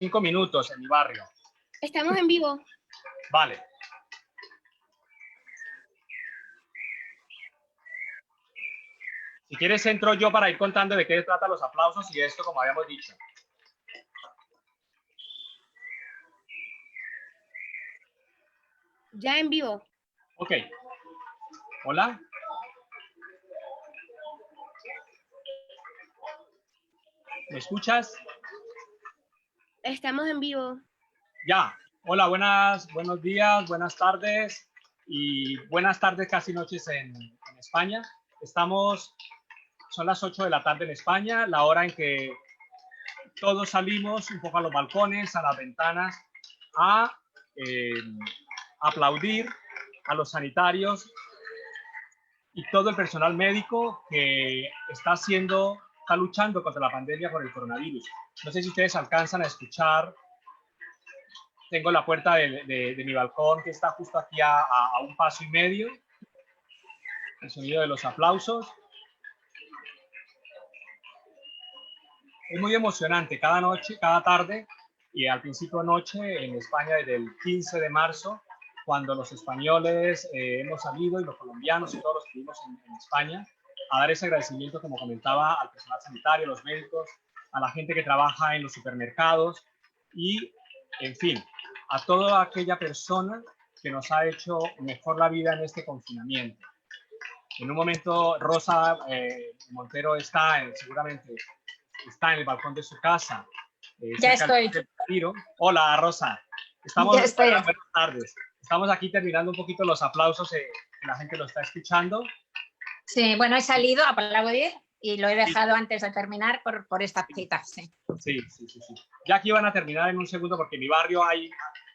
5 minutos en mi barrio. Estamos en vivo. Vale. Si quieres entro yo para ir contando de qué se trata los aplausos y esto, como habíamos dicho. Ya en vivo. Ok. Hola. ¿Me escuchas? Estamos en vivo. Ya. Hola, buenos días, buenas tardes y buenas tardes, casi noches en España. Son las 8 de la tarde en España, la hora en que todos salimos un poco a los balcones, a las ventanas, a aplaudir a los sanitarios y todo el personal médico que está luchando contra la pandemia por el coronavirus. No sé si ustedes alcanzan a escuchar. Tengo la puerta de mi balcón que está justo aquí a 1,5 pasos. El sonido de los aplausos. Es muy emocionante cada noche, cada tarde y al principio de noche en España desde el 15 de marzo, cuando los españoles hemos salido y los colombianos y todos los que vivimos en España a dar ese agradecimiento, como comentaba, al personal sanitario, a los médicos, a la gente que trabaja en los supermercados y, en fin, a toda aquella persona que nos ha hecho mejor la vida en este confinamiento. En un momento, Rosa Montero seguramente está en el balcón de su casa. Ya estoy. Hola, Rosa. Ya estoy. Buenas tardes. Estamos aquí terminando un poquito los aplausos que la gente lo está escuchando. Sí, bueno, he salido a aplaudir y lo he dejado antes de terminar por esta cita. Sí. Sí. Ya aquí van a terminar en un segundo porque en mi barrio hay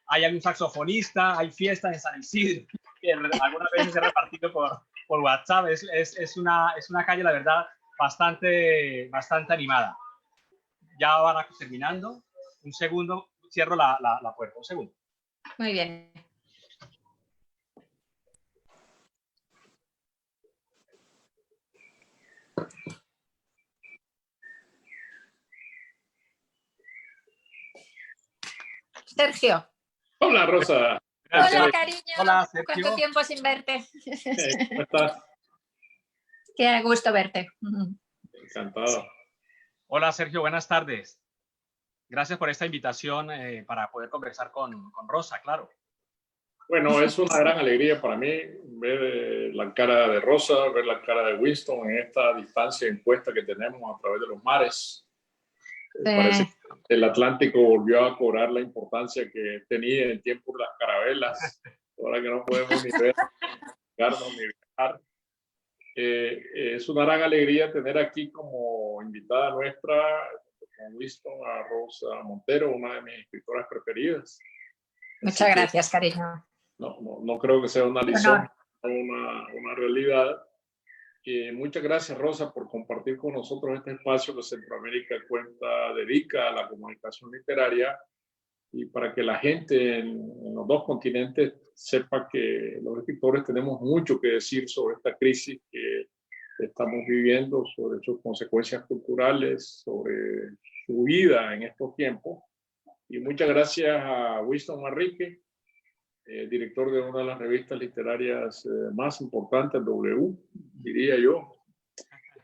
algún saxofonista, hay fiesta en San Isidro, que algunas veces se ha repartido por WhatsApp. Es una calle, la verdad, bastante animada. Ya van terminando. Un segundo, cierro la puerta. Un segundo. Muy bien. Sergio. Hola, Rosa. Hola, cariño. Hola, Sergio. ¿Cuánto tiempo sin verte? ¿Cómo estás? Qué gusto verte. Encantado. Hola, Sergio. Buenas tardes. Gracias por esta invitación para poder conversar con Rosa, claro. Bueno, es una gran alegría para mí ver la cara de Rosa, ver la cara de Winston en esta distancia impuesta que tenemos a través de los mares. Parece que el Atlántico volvió a cobrar la importancia que tenía en tiempo de las carabelas, ahora que no podemos ni vernos ni viajar. Es una gran alegría tener aquí como invitada nuestra, con Winston, a Rosa Montero, una de mis escritoras preferidas. Muchas gracias, cariño. No creo que sea una licencia, una realidad. Muchas gracias, Rosa, por compartir con nosotros este espacio que Centroamérica Cuenta dedica a la comunicación literaria y para que la gente en los dos continentes sepa que los escritores tenemos mucho que decir sobre esta crisis que estamos viviendo, sobre sus consecuencias culturales, sobre su vida en estos tiempos. Y muchas gracias a Winston Manrique, director de una de las revistas literarias más importantes, W, diría yo,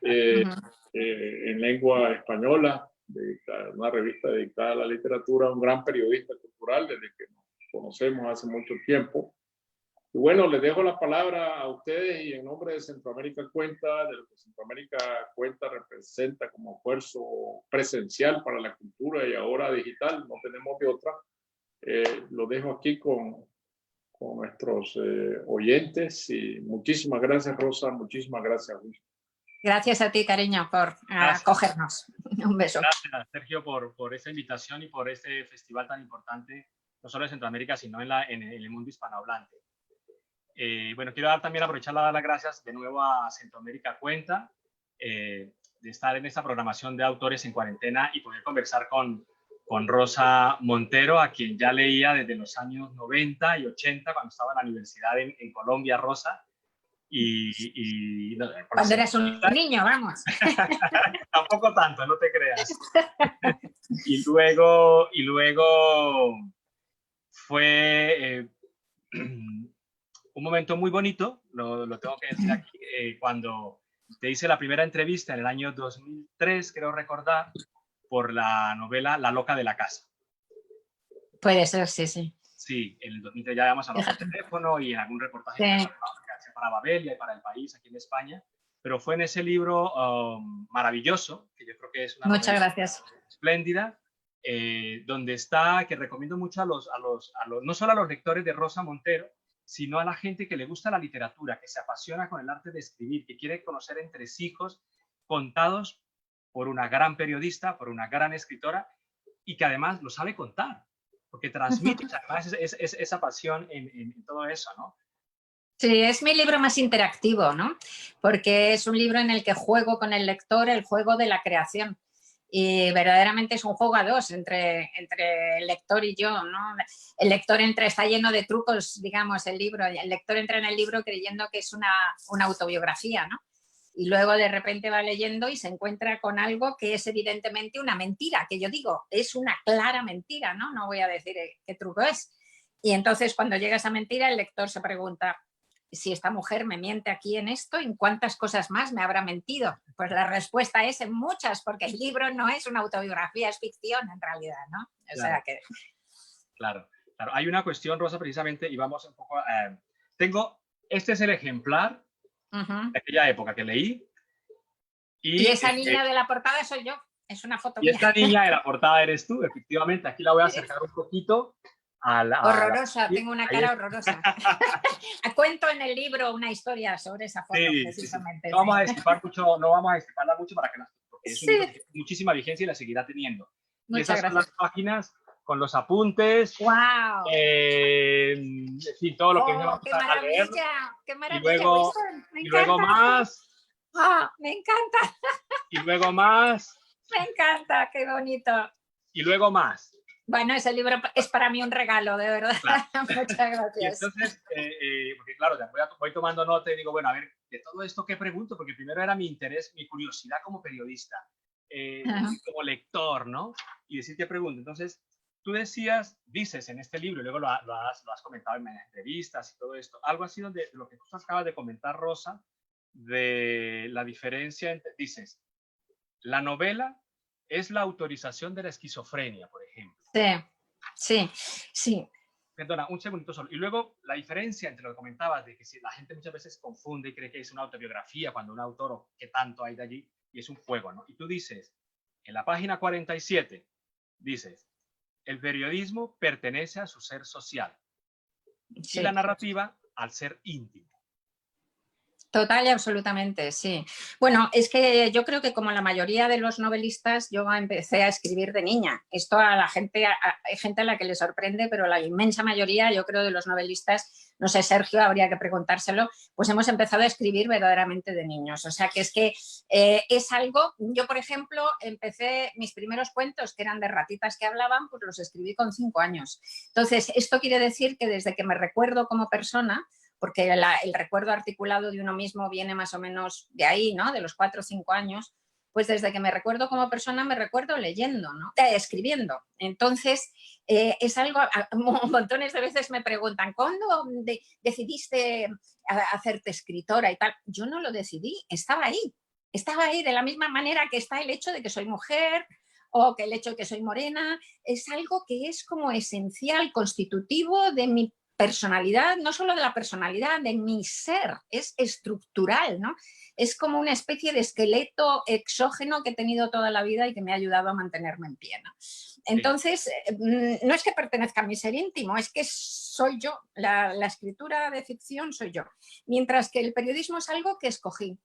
en lengua española, una revista dedicada a la literatura, un gran periodista cultural desde que nos conocemos hace mucho tiempo. Y bueno, les dejo la palabra a ustedes y en nombre de Centroamérica Cuenta, de lo que Centroamérica Cuenta representa como esfuerzo presencial para la cultura y ahora digital, no tenemos de otra. Lo dejo aquí con nuestros oyentes y muchísimas gracias, Rosa, muchísimas gracias, Luis. Gracias a ti, cariño, por acogernos. Un beso. Gracias, Sergio, por esta invitación y por este festival tan importante, no solo en Centroamérica, sino en el mundo hispanohablante. Bueno, quiero aprovechar a dar las gracias de nuevo a Centroamérica Cuenta de estar en esta programación de autores en cuarentena y poder conversar con Rosa Montero, a quien ya leía desde los años 90 y 80 cuando estaba en la universidad en Colombia, Rosa. No, Cuando eras un niño, vamos. Tampoco tanto, no te creas. y luego fue un momento muy bonito, lo tengo que decir aquí, cuando te hice la primera entrevista en el año 2003, creo recordar, por la novela La loca de la casa. Puede ser, sí, sí. Sí, en el 2003 ya habíamos hablado por teléfono y en algún reportaje Sí. para Babelia y para El País aquí en España, pero fue en ese libro maravilloso, que yo creo que es una Muchas novela gracias. espléndida, donde está, que recomiendo mucho no solo a los lectores de Rosa Montero, sino a la gente que le gusta la literatura, que se apasiona con el arte de escribir, que quiere conocer entresijos contados por una gran periodista, por una gran escritora, y que además lo sabe contar, porque transmite además esa pasión en todo eso, ¿no? Sí, es mi libro más interactivo, ¿no? Porque es un libro en el que juego con el lector el juego de la creación. Y verdaderamente es un juego a dos entre el lector y yo, ¿no? El lector está lleno de trucos, digamos, el libro. El lector entra en el libro creyendo que es una autobiografía, ¿no? Y luego de repente va leyendo y se encuentra con algo que es evidentemente una mentira, que yo digo, es una clara mentira, ¿no? No voy a decir qué truco es. Y entonces cuando llega esa mentira, el lector se pregunta, si esta mujer me miente aquí en esto, ¿en cuántas cosas más me habrá mentido? Pues la respuesta es en muchas, porque el libro no es una autobiografía, es ficción en realidad, ¿no? O sea que... Claro. Hay una cuestión, Rosa, precisamente, y vamos un poco... este es el ejemplar de aquella época que leí. Y esa niña de la portada soy yo, es una foto mía. Y esta niña de la portada eres tú, efectivamente. Aquí la voy a acercar un poquito. Horrorosa, tengo una cara horrorosa. Cuento en el libro una historia sobre esa foto, precisamente. Sí. No vamos a destiparla mucho para que porque es un libro que tiene muchísima vigencia y la seguirá teniendo. Muchas y esas gracias. son las páginas con los apuntes. ¡Wow! En fin, todo lo que vamos a leer. ¡Qué maravilla! Y luego más. Me encanta. Y luego más. Me encanta, qué bonito. Y luego más. Bueno, ese libro es para mí un regalo, de verdad. Claro. Muchas gracias. Y entonces, porque claro, voy tomando nota y digo, bueno, a ver, de todo esto, ¿qué pregunto? Porque primero era mi interés, mi curiosidad como periodista, como lector, ¿no? Y decir qué pregunto. Entonces, tú dices en este libro, y luego lo has comentado en entrevistas y todo esto, algo así de lo que tú acabas de comentar, Rosa, de la diferencia entre, dices, la novela es la autorización de la esquizofrenia, por ejemplo. Sí. Perdona, un segundito solo. Y luego la diferencia entre lo que comentabas de que si la gente muchas veces confunde y cree que es una autobiografía cuando un autor o qué tanto hay de allí y es un juego, ¿no? Y tú dices, en la página 47, dices, el periodismo pertenece a su ser social y la narrativa al ser íntimo. Total y absolutamente, sí. Bueno, es que yo creo que como la mayoría de los novelistas, yo empecé a escribir de niña. Esto a la gente, hay gente a la que le sorprende, pero la inmensa mayoría, yo creo, de los novelistas, no sé, Sergio, habría que preguntárselo, pues hemos empezado a escribir verdaderamente de niños. O sea, que es algo, yo por ejemplo, empecé mis primeros cuentos, que eran de ratitas que hablaban, pues los escribí con 5 años. Entonces, esto quiere decir que desde que me recuerdo como persona, porque el recuerdo articulado de uno mismo viene más o menos de ahí, ¿no? De los 4 o 5 años, pues desde que me recuerdo como persona me recuerdo leyendo, ¿no? Escribiendo. Entonces, es algo, montones de veces me preguntan, ¿cuándo decidiste hacerte escritora y tal? Yo no lo decidí, estaba ahí de la misma manera que está el hecho de que soy mujer, o que el hecho de que soy morena, es algo que es como esencial, constitutivo de mi personalidad, no solo de la personalidad, de mi ser, es estructural, ¿no? Es como una especie de esqueleto exógeno que he tenido toda la vida y que me ha ayudado a mantenerme en pie, ¿no? Entonces, no es que pertenezca a mi ser íntimo, es que soy yo, la escritura de ficción soy yo, mientras que el periodismo es algo que escogí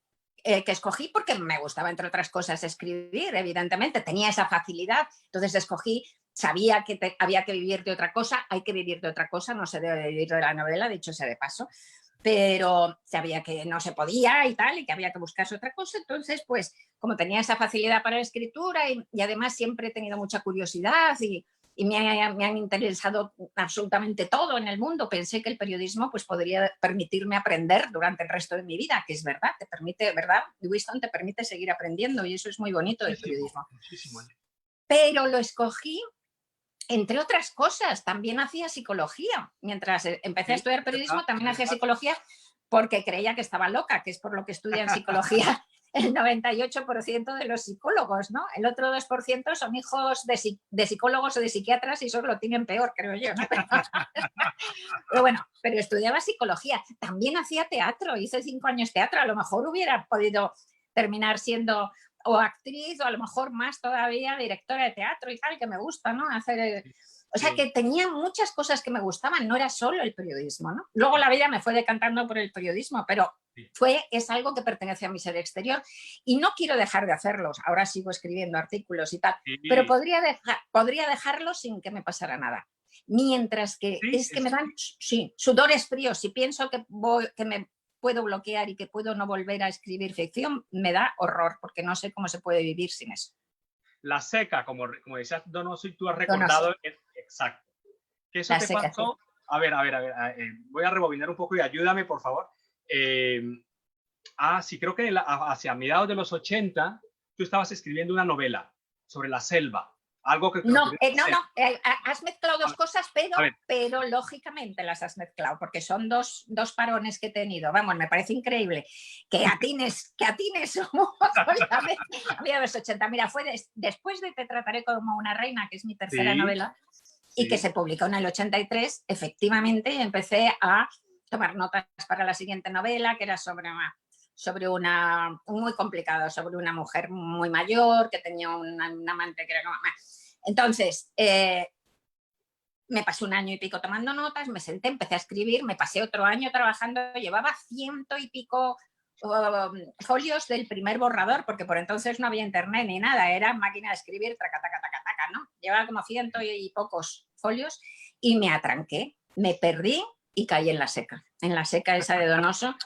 porque me gustaba, entre otras cosas, escribir, evidentemente, tenía esa facilidad, entonces escogí. Sabía que había que vivir de otra cosa, hay que vivir de otra cosa, no se debe vivir de la novela, dicho sea de paso, pero sabía que no se podía y tal, y que había que buscarse otra cosa. Entonces, pues, como tenía esa facilidad para la escritura y además siempre he tenido mucha curiosidad y y me han interesado absolutamente todo en el mundo. Pensé que el periodismo pues, podría permitirme aprender durante el resto de mi vida, que es verdad, te permite, ¿verdad? Winston te permite seguir aprendiendo y eso es muy bonito del periodismo. Muchísimo. Pero lo escogí, entre otras cosas, también hacía psicología. Mientras empecé a estudiar periodismo, también hacía psicología porque creía que estaba loca, que es por lo que estudian psicología el 98% de los psicólogos, ¿no? El otro 2% son hijos de psicólogos o de psiquiatras y eso lo tienen peor, creo yo, ¿no? Pero bueno, pero estudiaba psicología. También hacía teatro, hice 5 años teatro. A lo mejor hubiera podido terminar siendo o actriz o a lo mejor más todavía directora de teatro y tal, que me gusta, ¿no? Hacer... O sea, que tenía muchas cosas que me gustaban, no era solo el periodismo, ¿no? Luego la vida me fue decantando por el periodismo, pero es algo que pertenece a mi ser exterior y no quiero dejar de hacerlos. Ahora sigo escribiendo artículos y tal, pero podría dejarlo sin que me pasara nada. Mientras que es que me dan sudores fríos. Si pienso que me puedo bloquear y que puedo no volver a escribir ficción, me da horror, porque no sé cómo se puede vivir sin eso. La seca, como decías Donoso, y tú has recordado, exacto. ¿Qué eso te pasó? A ver, voy a rebobinar un poco y ayúdame, por favor. Sí, creo que hacia mediados de los 80 tú estabas escribiendo una novela sobre la selva. Algo que no, has mezclado dos cosas, pero lógicamente las has mezclado, porque son dos parones que he tenido. Vamos, me parece increíble que atines a mediados de los 80. Mira, fue después de Te trataré como una reina, que es mi tercera novela, y que se publicó en el 83, efectivamente, y empecé a tomar notas para la siguiente novela, que era sobre muy complicado, sobre una mujer muy mayor que tenía un amante que era como... Entonces, me pasé 1 año y pico tomando notas, me senté, empecé a escribir, me pasé otro año trabajando, llevaba 100 y pico folios del primer borrador, porque por entonces no había internet ni nada, era máquina de escribir, taca, ¿no? Llevaba como 100 y pocos folios y me atranqué, me perdí y caí en la seca esa de Donoso.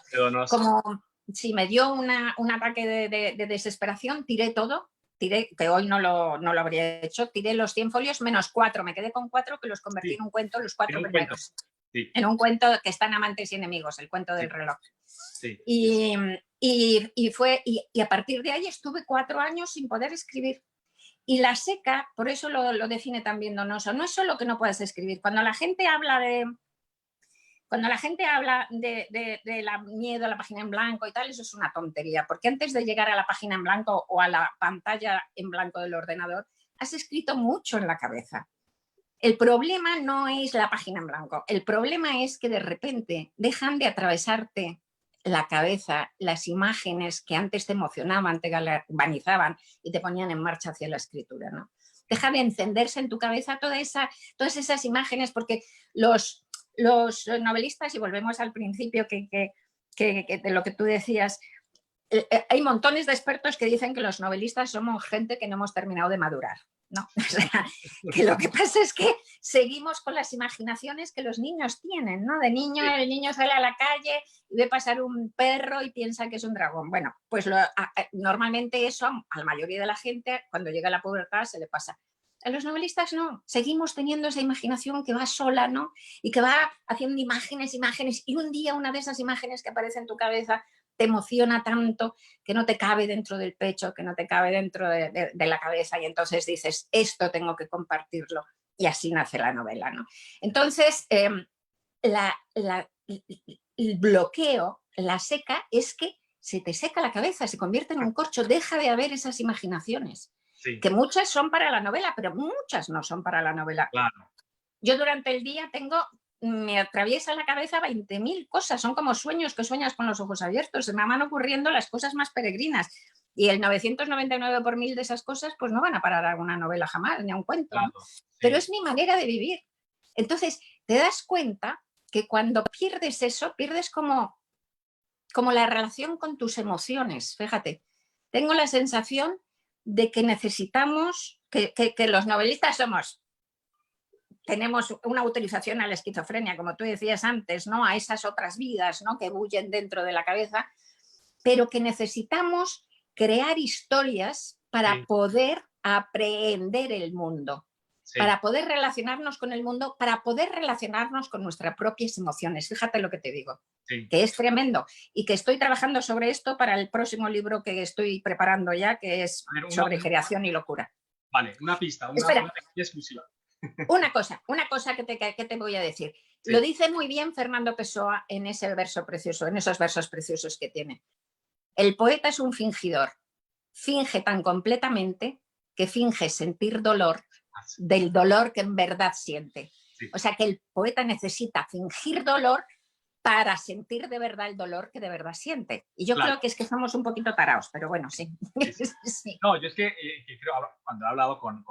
Como si me dio un ataque de desesperación, tiré todo. Que hoy no lo habría hecho, tiré los 100 folios menos 4, me quedé con 4 que los convertí en un cuento, los 4 primeros. En un cuento que están amantes y enemigos, el cuento del reloj. Y a partir de ahí estuve 4 años sin poder escribir. Y la seca, por eso lo define también Donoso, no es solo que no puedas escribir. Cuando la gente habla de miedo a la página en blanco y tal, eso es una tontería, porque antes de llegar a la página en blanco o a la pantalla en blanco del ordenador, has escrito mucho en la cabeza. El problema no es la página en blanco, el problema es que de repente dejan de atravesarte la cabeza las imágenes que antes te emocionaban, te galvanizaban y te ponían en marcha hacia la escritura, ¿no? Deja de encenderse en tu cabeza todas esas imágenes, porque los novelistas, y volvemos al principio de lo que tú decías, hay montones de expertos que dicen que los novelistas somos gente que no hemos terminado de madurar, ¿no? O sea, que lo que pasa es que seguimos con las imaginaciones que los niños tienen, ¿no? De niño, el niño sale a la calle y ve pasar un perro y piensa que es un dragón. Bueno, pues normalmente eso a la mayoría de la gente, cuando llega a la pubertad, se le pasa. A los novelistas no, seguimos teniendo esa imaginación que va sola, ¿no? Y que va haciendo imágenes, y un día una de esas imágenes que aparece en tu cabeza te emociona tanto que no te cabe dentro del pecho, que no te cabe dentro de la cabeza, y entonces dices, esto tengo que compartirlo, y así nace la novela, ¿no? Entonces, el bloqueo, la seca, es que se te seca la cabeza, se convierte en un corcho, deja de haber esas imaginaciones. Que muchas son para la novela, pero muchas no son para la novela. Claro. Yo durante el día me atraviesa la cabeza 20.000 cosas, son como sueños que sueñas con los ojos abiertos, se me van ocurriendo las cosas más peregrinas y el 999 por 1000 de esas cosas pues no van a parar a una novela jamás, ni a un cuento, claro, ¿no? Pero es mi manera de vivir. Entonces te das cuenta que cuando pierdes eso, pierdes como la relación con tus emociones. Fíjate, tengo la sensación de que necesitamos, que los novelistas tenemos una autorización a la esquizofrenia, como tú decías antes, ¿no? A esas otras vidas, ¿no? Que bullen dentro de la cabeza, pero que necesitamos crear historias para poder aprehender el mundo. para poder relacionarnos con el mundo, para poder relacionarnos con nuestras propias emociones. Fíjate lo que te digo, que es tremendo y que estoy trabajando sobre esto para el próximo libro que estoy preparando ya, que es sobre creación y locura. Vale, una pista, una pequeña exclusiva. Una cosa que te voy a decir. Sí. Lo dice muy bien Fernando Pessoa en ese verso precioso, en esos versos preciosos que tiene. El poeta es un fingidor. Finge tan completamente que finge sentir dolor del dolor que en verdad siente. Sí. O sea que el poeta necesita fingir dolor para sentir de verdad el dolor que de verdad siente. Y yo creo que es que somos un poquito taraos, pero bueno, sí. Sí. No, yo es que creo, cuando he hablado con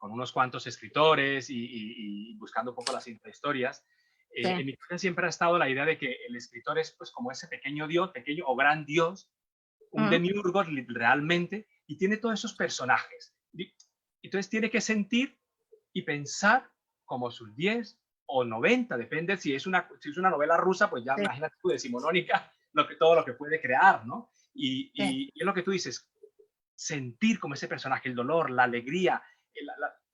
unos cuantos escritores y buscando un poco las historias, en mi cabeza siempre ha estado la idea de que el escritor es pues como ese pequeño dios, pequeño o gran dios, un demiurgo realmente, y tiene todos esos personajes. Entonces tiene que sentir y pensar como sus 10 o 90, depende si es una novela rusa, pues ya imagínate tú, decimonónica, todo lo que puede crear, ¿no? Y es lo que tú dices, sentir como ese personaje, el dolor, la alegría,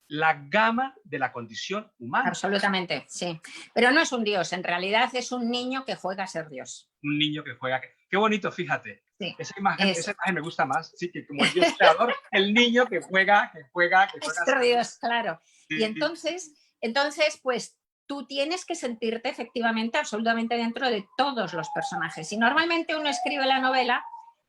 la gama de la condición humana. Absolutamente, sí. Pero no es un dios, en realidad es un niño que juega a ser dios. Un niño que juega. Qué bonito, fíjate. Sí, esa imagen me gusta más, sí, que como el dios creador, el niño que juega es ser dios, claro. Sí. Y entonces, pues tú tienes que sentirte efectivamente absolutamente dentro de todos los personajes. Y normalmente uno escribe la novela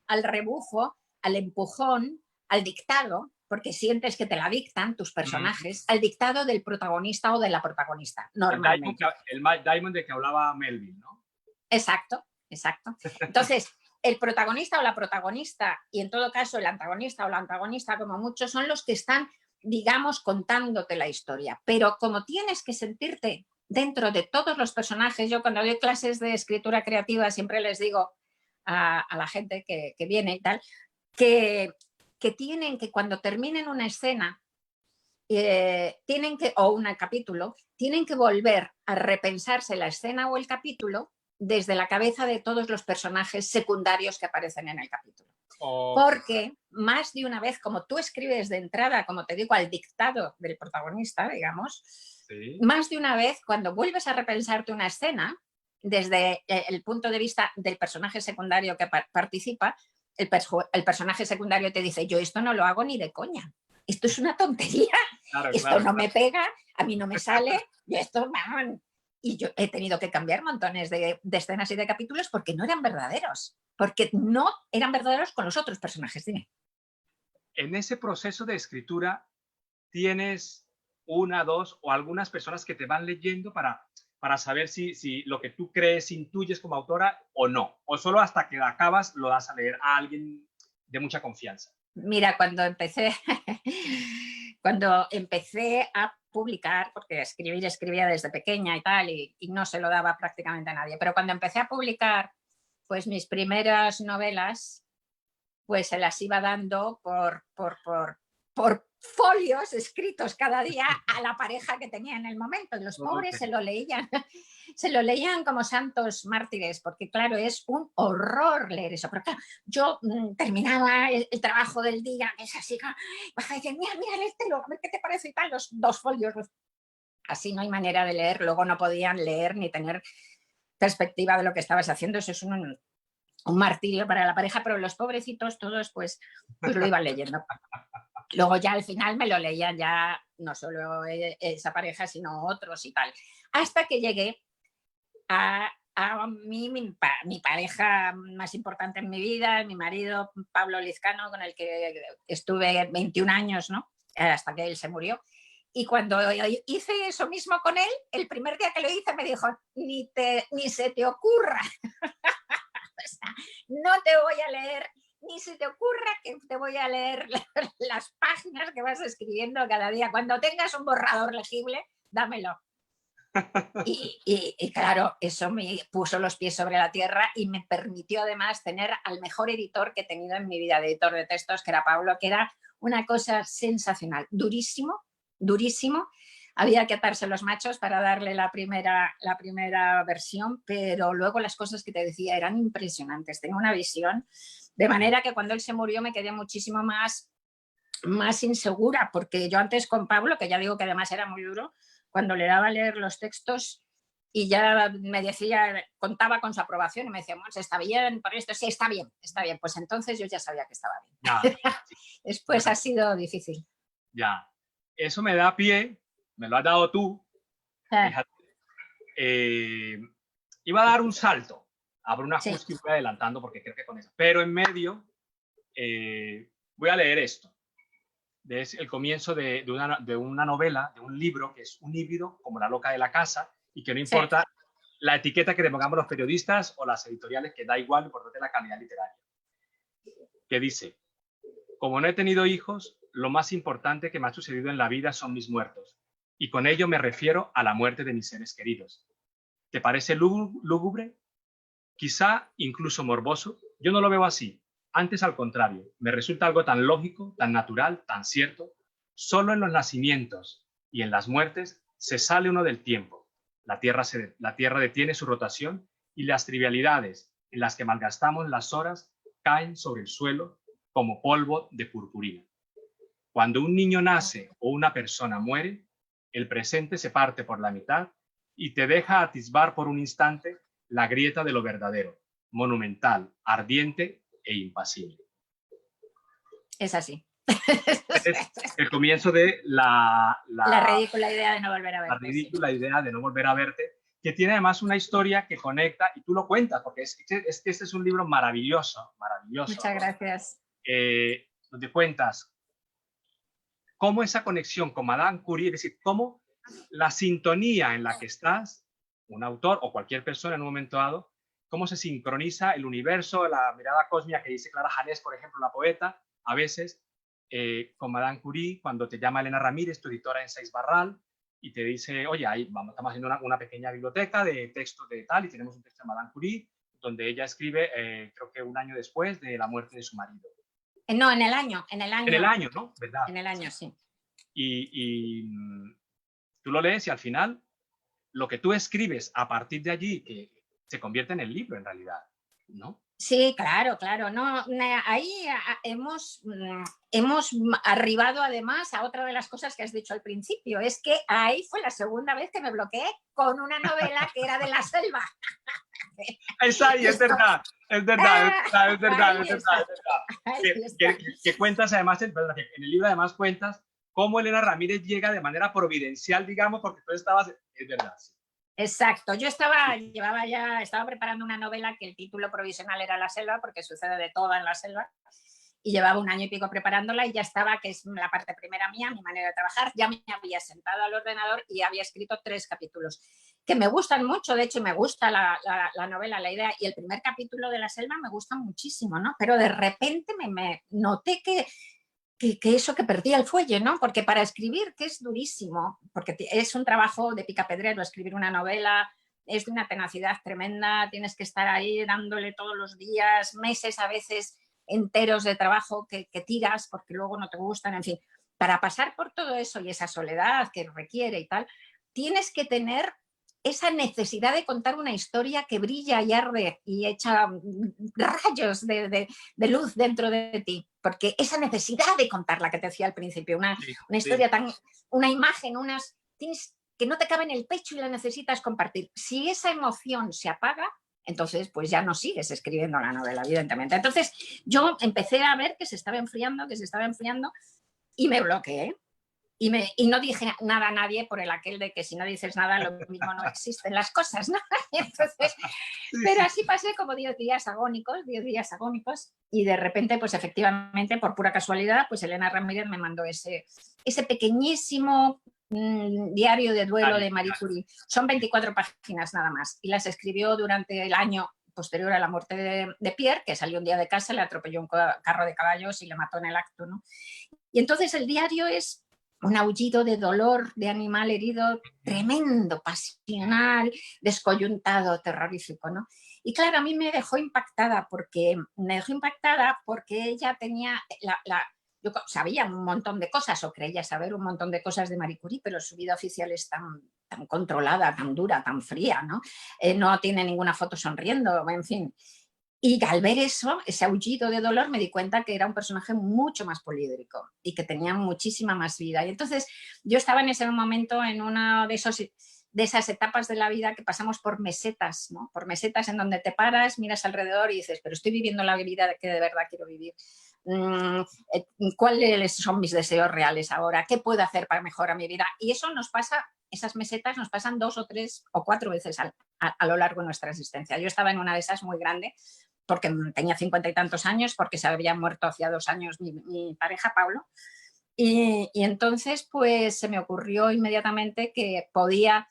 al rebufo, al empujón, al dictado, porque sientes que te la dictan tus personajes, al dictado del protagonista o de la protagonista, normalmente. El Matt Damon de que hablaba Melville, ¿no? Exacto. Entonces, el protagonista o la protagonista, y en todo caso el antagonista o la antagonista, como muchos, son los que están, digamos, contándote la historia. Pero como tienes que sentirte dentro de todos los personajes, yo cuando doy clases de escritura creativa siempre les digo a la gente que viene y tal, que tienen que cuando terminen una escena o un capítulo, tienen que volver a repensarse la escena o el capítulo desde la cabeza de todos los personajes secundarios que aparecen en el capítulo. Porque más de una vez, como tú escribes de entrada, como te digo, al dictado del protagonista, digamos, más de una vez cuando vuelves a repensarte una escena desde el punto de vista del personaje secundario que participa, el personaje secundario te dice, yo esto no lo hago ni de coña, esto es una tontería, esto no me pega, a mí no me sale, yo esto... Y yo he tenido que cambiar montones de escenas y de capítulos porque no eran verdaderos, porque no eran verdaderos con los otros personajes. Dime. En ese proceso de escritura, ¿tienes una, dos o algunas personas que te van leyendo para saber si lo que tú crees intuyes como autora o no? ¿O solo hasta que acabas lo das a leer a alguien de mucha confianza? Mira, cuando empecé a publicar, porque escribía desde pequeña y tal, y no se lo daba prácticamente a nadie, pero cuando empecé a publicar, pues mis primeras novelas, pues se las iba dando por folios escritos cada día a la pareja que tenía en el momento, y los pobres se lo leían como santos mártires, porque claro, es un horror leer eso, pero claro, yo terminaba el trabajo del día, es así, y decía, mira, léetelo, a ver qué te parece y tal, los 2 folios, así no hay manera de leer, luego no podían leer ni tener perspectiva de lo que estabas haciendo, eso es un martirio para la pareja, pero los pobrecitos todos pues lo iban leyendo. Luego ya al final me lo leían ya no solo esa pareja, sino otros y tal. Hasta que llegué a mi pareja más importante en mi vida, mi marido Pablo Lizcano, con el que estuve 21 años, ¿no? Hasta que él se murió. Y cuando hice eso mismo con él, el primer día que lo hice me dijo, ni se te ocurra. O sea, no te voy a leer, ni se te ocurra que te voy a leer las páginas que vas escribiendo cada día. Cuando tengas un borrador legible, dámelo. Y claro, eso me puso los pies sobre la tierra y me permitió además tener al mejor editor que he tenido en mi vida, de editor de textos, que era Pablo, que era una cosa sensacional, durísimo, durísimo. Había que atarse los machos para darle la primera versión, pero luego las cosas que te decía eran impresionantes. Tenía una visión, de manera que cuando él se murió me quedé muchísimo más más insegura, porque yo antes con Pablo, que ya digo que además era muy duro, cuando le daba a leer los textos y ya me decía, contaba con su aprobación y me decía, Monse, ¿está bien por esto? Sí, está bien, pues entonces yo ya sabía que estaba bien. Ya, Después bueno, ha sido difícil. ya. Eso me da pie, me lo has dado tú, fíjate. Iba a dar un salto, abro una Sí. Husky, voy adelantando porque creo que con eso, pero en medio voy a leer esto. Es el comienzo de una novela, de un libro que es un híbrido como La loca de la casa y que no importa la etiqueta que le pongamos los periodistas o las editoriales, que da igual, lo importante es la calidad literaria. Que dice, como no he tenido hijos, lo más importante que me ha sucedido en la vida son mis muertos. Y con ello me refiero a la muerte de mis seres queridos. ¿Te parece lúgubre? Quizá incluso morboso. Yo no lo veo así. Antes, al contrario, me resulta algo tan lógico, tan natural, tan cierto. Solo en los nacimientos y en las muertes se sale uno del tiempo. La tierra detiene su rotación y las trivialidades en las que malgastamos las horas caen sobre el suelo como polvo de purpurina. Cuando un niño nace o una persona muere, el presente se parte por la mitad y te deja atisbar por un instante la grieta de lo verdadero, monumental, ardiente e impasible. Es así. Es el comienzo de la ridícula idea de no volver a verte. La ridícula idea de no volver a verte, que tiene además una historia que conecta, y tú lo cuentas, porque es que este es un libro maravilloso, maravilloso. Muchas gracias. Donde cuentas cómo esa conexión con Madame Curie, es decir, cómo la sintonía en la que estás, un autor o cualquier persona en un momento dado, cómo se sincroniza el universo, la mirada cósmica que dice Clara Janés, por ejemplo, la poeta, a veces, con Madame Curie, cuando te llama Elena Ramírez, tu editora en Seix Barral, y te dice, oye, ahí vamos, estamos haciendo una pequeña biblioteca de textos de tal, y tenemos un texto de Madame Curie, donde ella escribe, creo que un año después de la muerte de su marido. No, en el año. En el año, ¿no? ¿Verdad? En el año, sí. Y tú lo lees y al final lo que tú escribes a partir de allí, que se convierte en el libro en realidad, ¿no? Sí, claro, claro. No, ahí hemos arribado además a otra de las cosas que has dicho al principio. Es que ahí fue la segunda vez que me bloqueé con una novela que era de la selva. Es ahí, es verdad, es verdad, es verdad, es verdad. Que cuentas además, en el libro además cuentas cómo Elena Ramírez llega de manera providencial, digamos, porque tú estabas, es verdad. Sí. Exacto, yo estaba preparando una novela que el título provisional era La selva, porque sucede de todo en la selva, y llevaba un año y pico preparándola y ya estaba, que es la parte primera mía, mi manera de trabajar, ya me había sentado al ordenador y había escrito 3 capítulos, que me gustan mucho, de hecho me gusta la novela, la idea, y el primer capítulo de La selva me gusta muchísimo, ¿no? Pero de repente me noté que eso que perdía el fuelle, ¿no? Porque para escribir, que es durísimo, porque es un trabajo de picapedrero, escribir una novela es de una tenacidad tremenda, tienes que estar ahí dándole todos los días, meses a veces enteros de trabajo que tiras porque luego no te gustan, en fin. Para pasar por todo eso y esa soledad que requiere y tal, tienes que tener esa necesidad de contar una historia que brilla y arde y echa rayos de luz dentro de ti, porque esa necesidad de contarla que te decía al principio, una historia tan, una imagen, tienes que no te cabe en el pecho y la necesitas compartir. Si esa emoción se apaga, entonces pues ya no sigues escribiendo la novela, evidentemente. Entonces yo empecé a ver que se estaba enfriando y me bloqueé. Y no dije nada a nadie por el aquel de que si no dices nada, lo mismo no existen las cosas, ¿no? Entonces, pero así pasé como 10 días agónicos, y de repente, pues efectivamente, por pura casualidad, pues Elena Ramírez me mandó ese pequeñísimo diario de duelo de Marie Curie. Son 24 páginas nada más, y las escribió durante el año posterior a la muerte de Pierre, que salió un día de casa, le atropelló un carro de caballos y le mató en el acto, ¿no? Y entonces el diario es un aullido de dolor de animal herido tremendo, pasional, descoyuntado, terrorífico, ¿no? Y claro, a mí me dejó impactada porque ella tenía, yo sabía un montón de cosas o creía saber un montón de cosas de Marie Curie, pero su vida oficial es tan controlada, tan dura, tan fría, ¿no? No tiene ninguna foto sonriendo, en fin. Y al ver eso, ese aullido de dolor, me di cuenta que era un personaje mucho más poliédrico y que tenía muchísima más vida. Y entonces yo estaba en ese momento en una de esas etapas de la vida que pasamos por mesetas, ¿no? Por mesetas en donde te paras, miras alrededor y dices, pero estoy viviendo la vida que de verdad quiero vivir. ¿Cuáles son mis deseos reales ahora? ¿Qué puedo hacer para mejorar mi vida? Y eso nos pasa, esas mesetas nos pasan 2 o 3 o 4 veces a lo largo de nuestra existencia. Yo estaba en una de esas muy grande porque tenía 50 y tantos años, porque se había muerto hacía 2 años mi pareja, Pablo. Y entonces, pues se me ocurrió inmediatamente que podía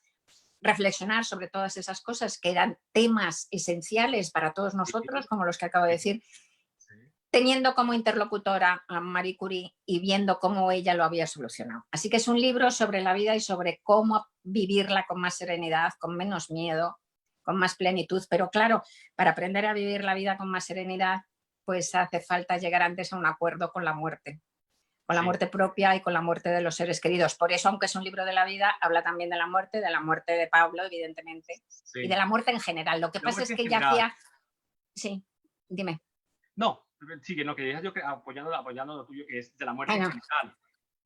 reflexionar sobre todas esas cosas que eran temas esenciales para todos nosotros, como los que acabo de decir, teniendo como interlocutora a Marie Curie y viendo cómo ella lo había solucionado. Así que es un libro sobre la vida y sobre cómo vivirla con más serenidad, con menos miedo, con más plenitud. Pero claro, para aprender a vivir la vida con más serenidad, pues hace falta llegar antes a un acuerdo con la muerte propia y con la muerte de los seres queridos. Por eso, aunque es un libro de la vida, habla también de la muerte de Pablo, evidentemente, y de la muerte en general. Lo que pasa es que ella hacía... Sí, dime. No, sí, que no, que yo apoyando lo tuyo, que es de la muerte en general.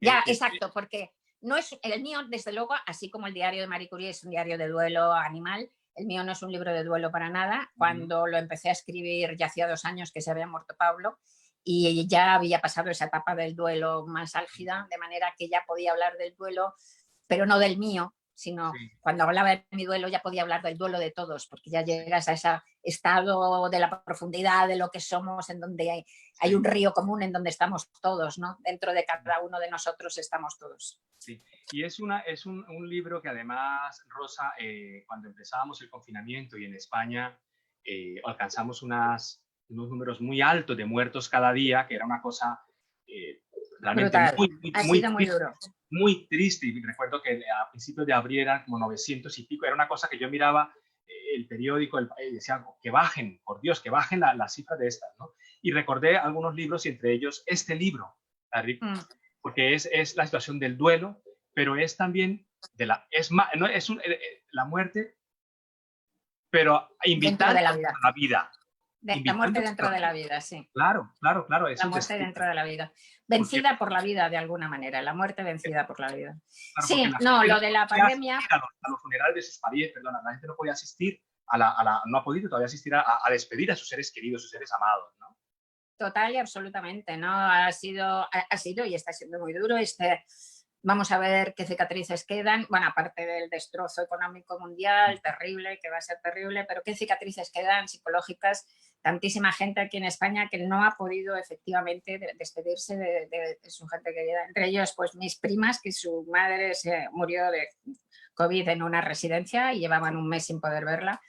Ya, exacto, porque no es el mío, desde luego, así como el diario de Marie Curie es un diario de duelo animal, el mío no es un libro de duelo para nada. Cuando lo empecé a escribir ya hacía 2 años que se había muerto Pablo y ya había pasado esa etapa del duelo más álgida, de manera que ya podía hablar del duelo, pero no del mío, sino cuando hablaba de mi duelo ya podía hablar del duelo de todos, porque ya llegas a ese estado de la profundidad de lo que somos, en donde hay un río común en donde estamos todos, ¿no? Dentro de cada uno de nosotros estamos todos. Sí, y es un libro que además, Rosa, cuando empezábamos el confinamiento y en España alcanzamos unos números muy altos de muertos cada día, que era una cosa realmente muy triste. Y recuerdo que a principios de abril eran como 900 y pico, era una cosa que yo miraba el periódico, decía, que bajen, por Dios, que bajen las cifras de estas, ¿no? Y recordé algunos libros y entre ellos este libro, porque es la situación del duelo, pero es también la muerte, pero invitar a la vida. La muerte dentro de la vida, sí. Claro. La muerte dentro de la vida. Vencida por la vida, de alguna manera. La muerte vencida por la vida. Claro, sí, no, lo de la pandemia... A los funerales de sus parientes, perdona, la gente no podía asistir, no ha podido todavía asistir a despedir a sus seres queridos, sus seres amados, ¿no? Total y absolutamente, ¿no? Ha sido y está siendo muy duro. Vamos a ver qué cicatrices quedan. Bueno, aparte del destrozo económico mundial, terrible, que va a ser terrible, pero qué cicatrices quedan psicológicas. Tantísima gente aquí en España que no ha podido efectivamente despedirse de su gente querida. Entre ellos, pues mis primas, que su madre se murió de COVID en una residencia y llevaban 1 mes sin poder verla.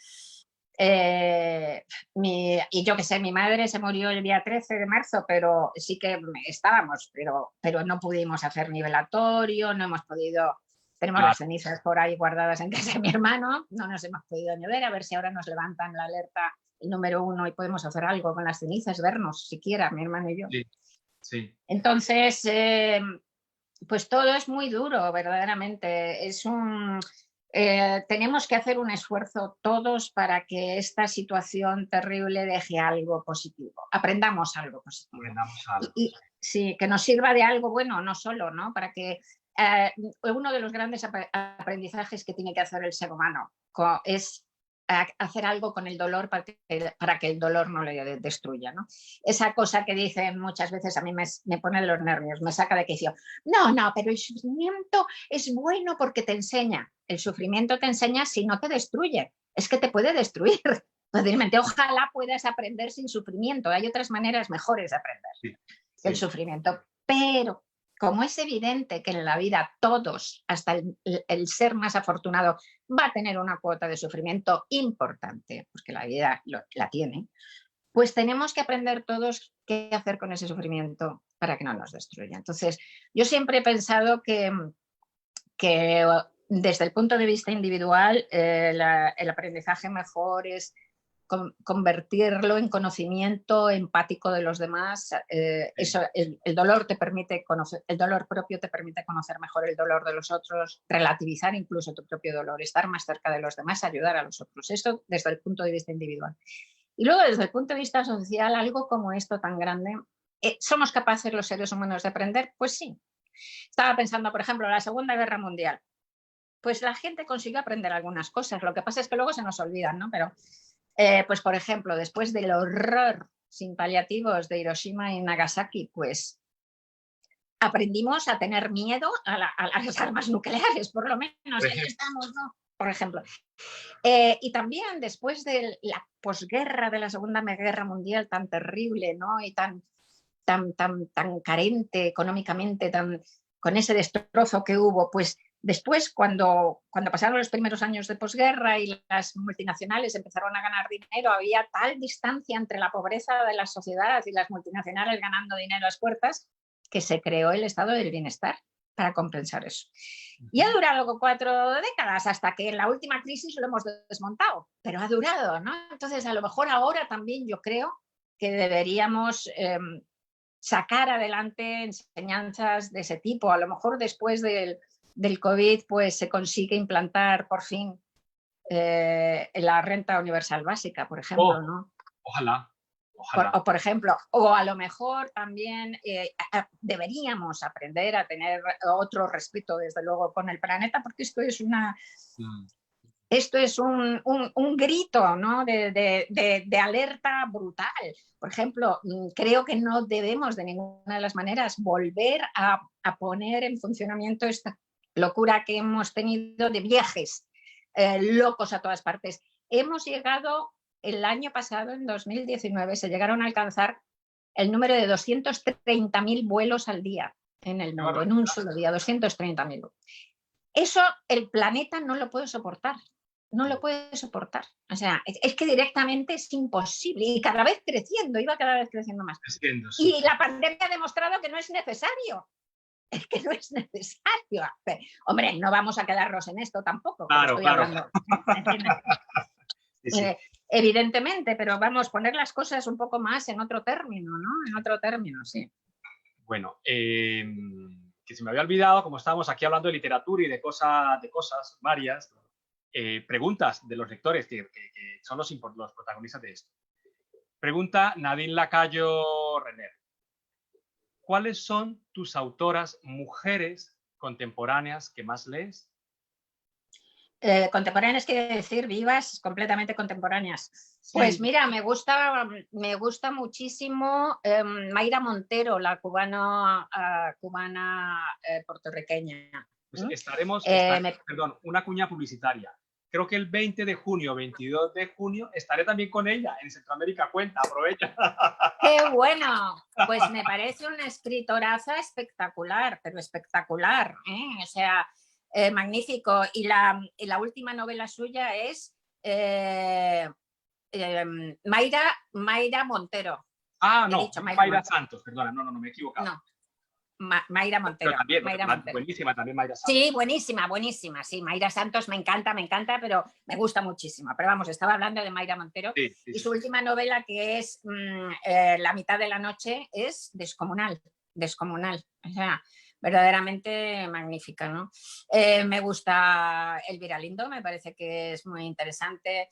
Y yo que sé, mi madre se murió el día 13 de marzo, pero sí que estábamos, pero no pudimos hacer ni velatorio, no hemos podido, tenemos las cenizas por ahí guardadas en casa de mi hermano, no nos hemos podido ni ver, a ver si ahora nos levantan la alerta el número 1 y podemos hacer algo con las cenizas, vernos siquiera, mi hermano y yo. Sí. Entonces, pues todo es muy duro, verdaderamente. Tenemos que hacer un esfuerzo todos para que esta situación terrible deje algo positivo. Aprendamos algo positivo. Sí, que nos sirva de algo bueno, no solo, ¿no? Para que uno de los grandes aprendizajes que tiene que hacer el ser humano es hacer algo con el dolor para que el dolor no le destruya, ¿no? Esa cosa que dicen muchas veces a mí me pone los nervios, me saca de quicio. No, pero el sufrimiento es bueno porque te enseña. El sufrimiento te enseña si no te destruye. Es que te puede destruir. Fácilmente. Ojalá puedas aprender sin sufrimiento. Hay otras maneras mejores de aprender que el sufrimiento. Pero como es evidente que en la vida todos, hasta el ser más afortunado, va a tener una cuota de sufrimiento importante, porque la vida la tiene, pues tenemos que aprender todos qué hacer con ese sufrimiento para que no nos destruya. Entonces, yo siempre he pensado que desde el punto de vista individual, el aprendizaje mejor es convertirlo en conocimiento empático de los demás. El dolor te permite conocer, el dolor propio te permite conocer mejor el dolor de los otros, relativizar incluso tu propio dolor, estar más cerca de los demás, ayudar a los otros. Esto desde el punto de vista individual. Y luego, desde el punto de vista social, algo como esto tan grande, ¿somos capaces los seres humanos de aprender? Pues sí. Estaba pensando, por ejemplo, la Segunda Guerra Mundial. Pues la gente consiguió aprender algunas cosas. Lo que pasa es que luego se nos olvidan, ¿no? Pero, pues por ejemplo, después del horror sin paliativos de Hiroshima y Nagasaki, pues aprendimos a tener miedo a las armas nucleares, por lo menos. Ahí estamos, ¿no? Por ejemplo. Y también después de la posguerra de la Segunda Guerra Mundial tan terrible, ¿no? Y tan carente económicamente, con ese destrozo que hubo, pues después cuando pasaron los primeros años de posguerra y las multinacionales empezaron a ganar dinero, había tal distancia entre la pobreza de la sociedad y las multinacionales ganando dinero a las puertas que se creó el estado del bienestar para compensar eso. Y ha durado 4 décadas hasta que en la última crisis lo hemos desmontado, pero ha durado, ¿no? Entonces, a lo mejor ahora también yo creo que deberíamos sacar adelante enseñanzas de ese tipo. A lo mejor después del COVID pues se consigue implantar por fin la renta universal básica, por ejemplo, ¿no? Ojalá. Por ejemplo, o a lo mejor también deberíamos aprender a tener otro respeto, desde luego, con el planeta, porque esto es Esto es un grito, ¿no? de alerta brutal. Por ejemplo, creo que no debemos de ninguna de las maneras volver a poner en funcionamiento esta locura que hemos tenido de viajes locos a todas partes. Hemos llegado, el año pasado, en 2019, se llegaron a alcanzar el número de 230.000 vuelos al día en el mundo, en un solo día, 230.000. Eso el planeta no lo puede soportar. No lo puede soportar. O sea, es que directamente es imposible. Y cada vez creciendo, iba cada vez creciendo más. Sí. Y la pandemia ha demostrado que no es necesario. Es que no es necesario. Hombre, no vamos a quedarnos en esto tampoco. Claro, claro. Sí. Evidentemente, pero vamos a poner las cosas un poco más en otro término, ¿no? En otro término, sí. Bueno, que se me había olvidado, como estábamos aquí hablando de literatura y de cosas varias, preguntas de los lectores que son los protagonistas de esto. Pregunta Nadine Lacayo Renner. ¿Cuáles son tus autoras mujeres contemporáneas que más lees? Contemporáneas quiere decir vivas, completamente contemporáneas. Sí. Pues mira, me gusta muchísimo Mayra Montero, la cubana puertorriqueña. Pues perdón, una cuña publicitaria. Creo que el 20 de junio, 22 de junio, estaré también con ella en Centroamérica Cuenta. Aprovecha. ¡Qué bueno! Pues me parece una escritoraza espectacular, pero espectacular, ¿eh? O sea, magnífico. Y la última novela suya es Mayra Montero. Ah, no, Mayra Santos, perdona, no, me he equivocado. No. Mayra Montero. También, Mayra Montero. Buenísima también Mayra Santos. Sí, buenísima. Sí, Mayra Santos me encanta, pero me gusta muchísimo. Pero vamos, estaba hablando de Mayra Montero. Sí. Y su última novela, que es La mitad de la noche, es descomunal. O sea, verdaderamente magnífica, ¿no? Me gusta Elvira Lindo, me parece que es muy interesante.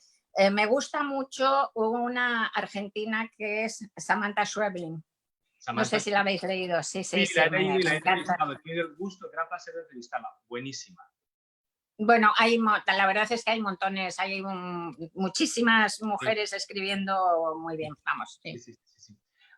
Me gusta mucho una argentina que es Samantha Schweblin. No sé si la habéis leído. Sí, la he leído y la he entrevistado. He tenido el gusto, el gran placer de entrevistarla. Buenísima. Bueno, la verdad es que hay montones, hay muchísimas mujeres escribiendo muy bien, vamos. Sí.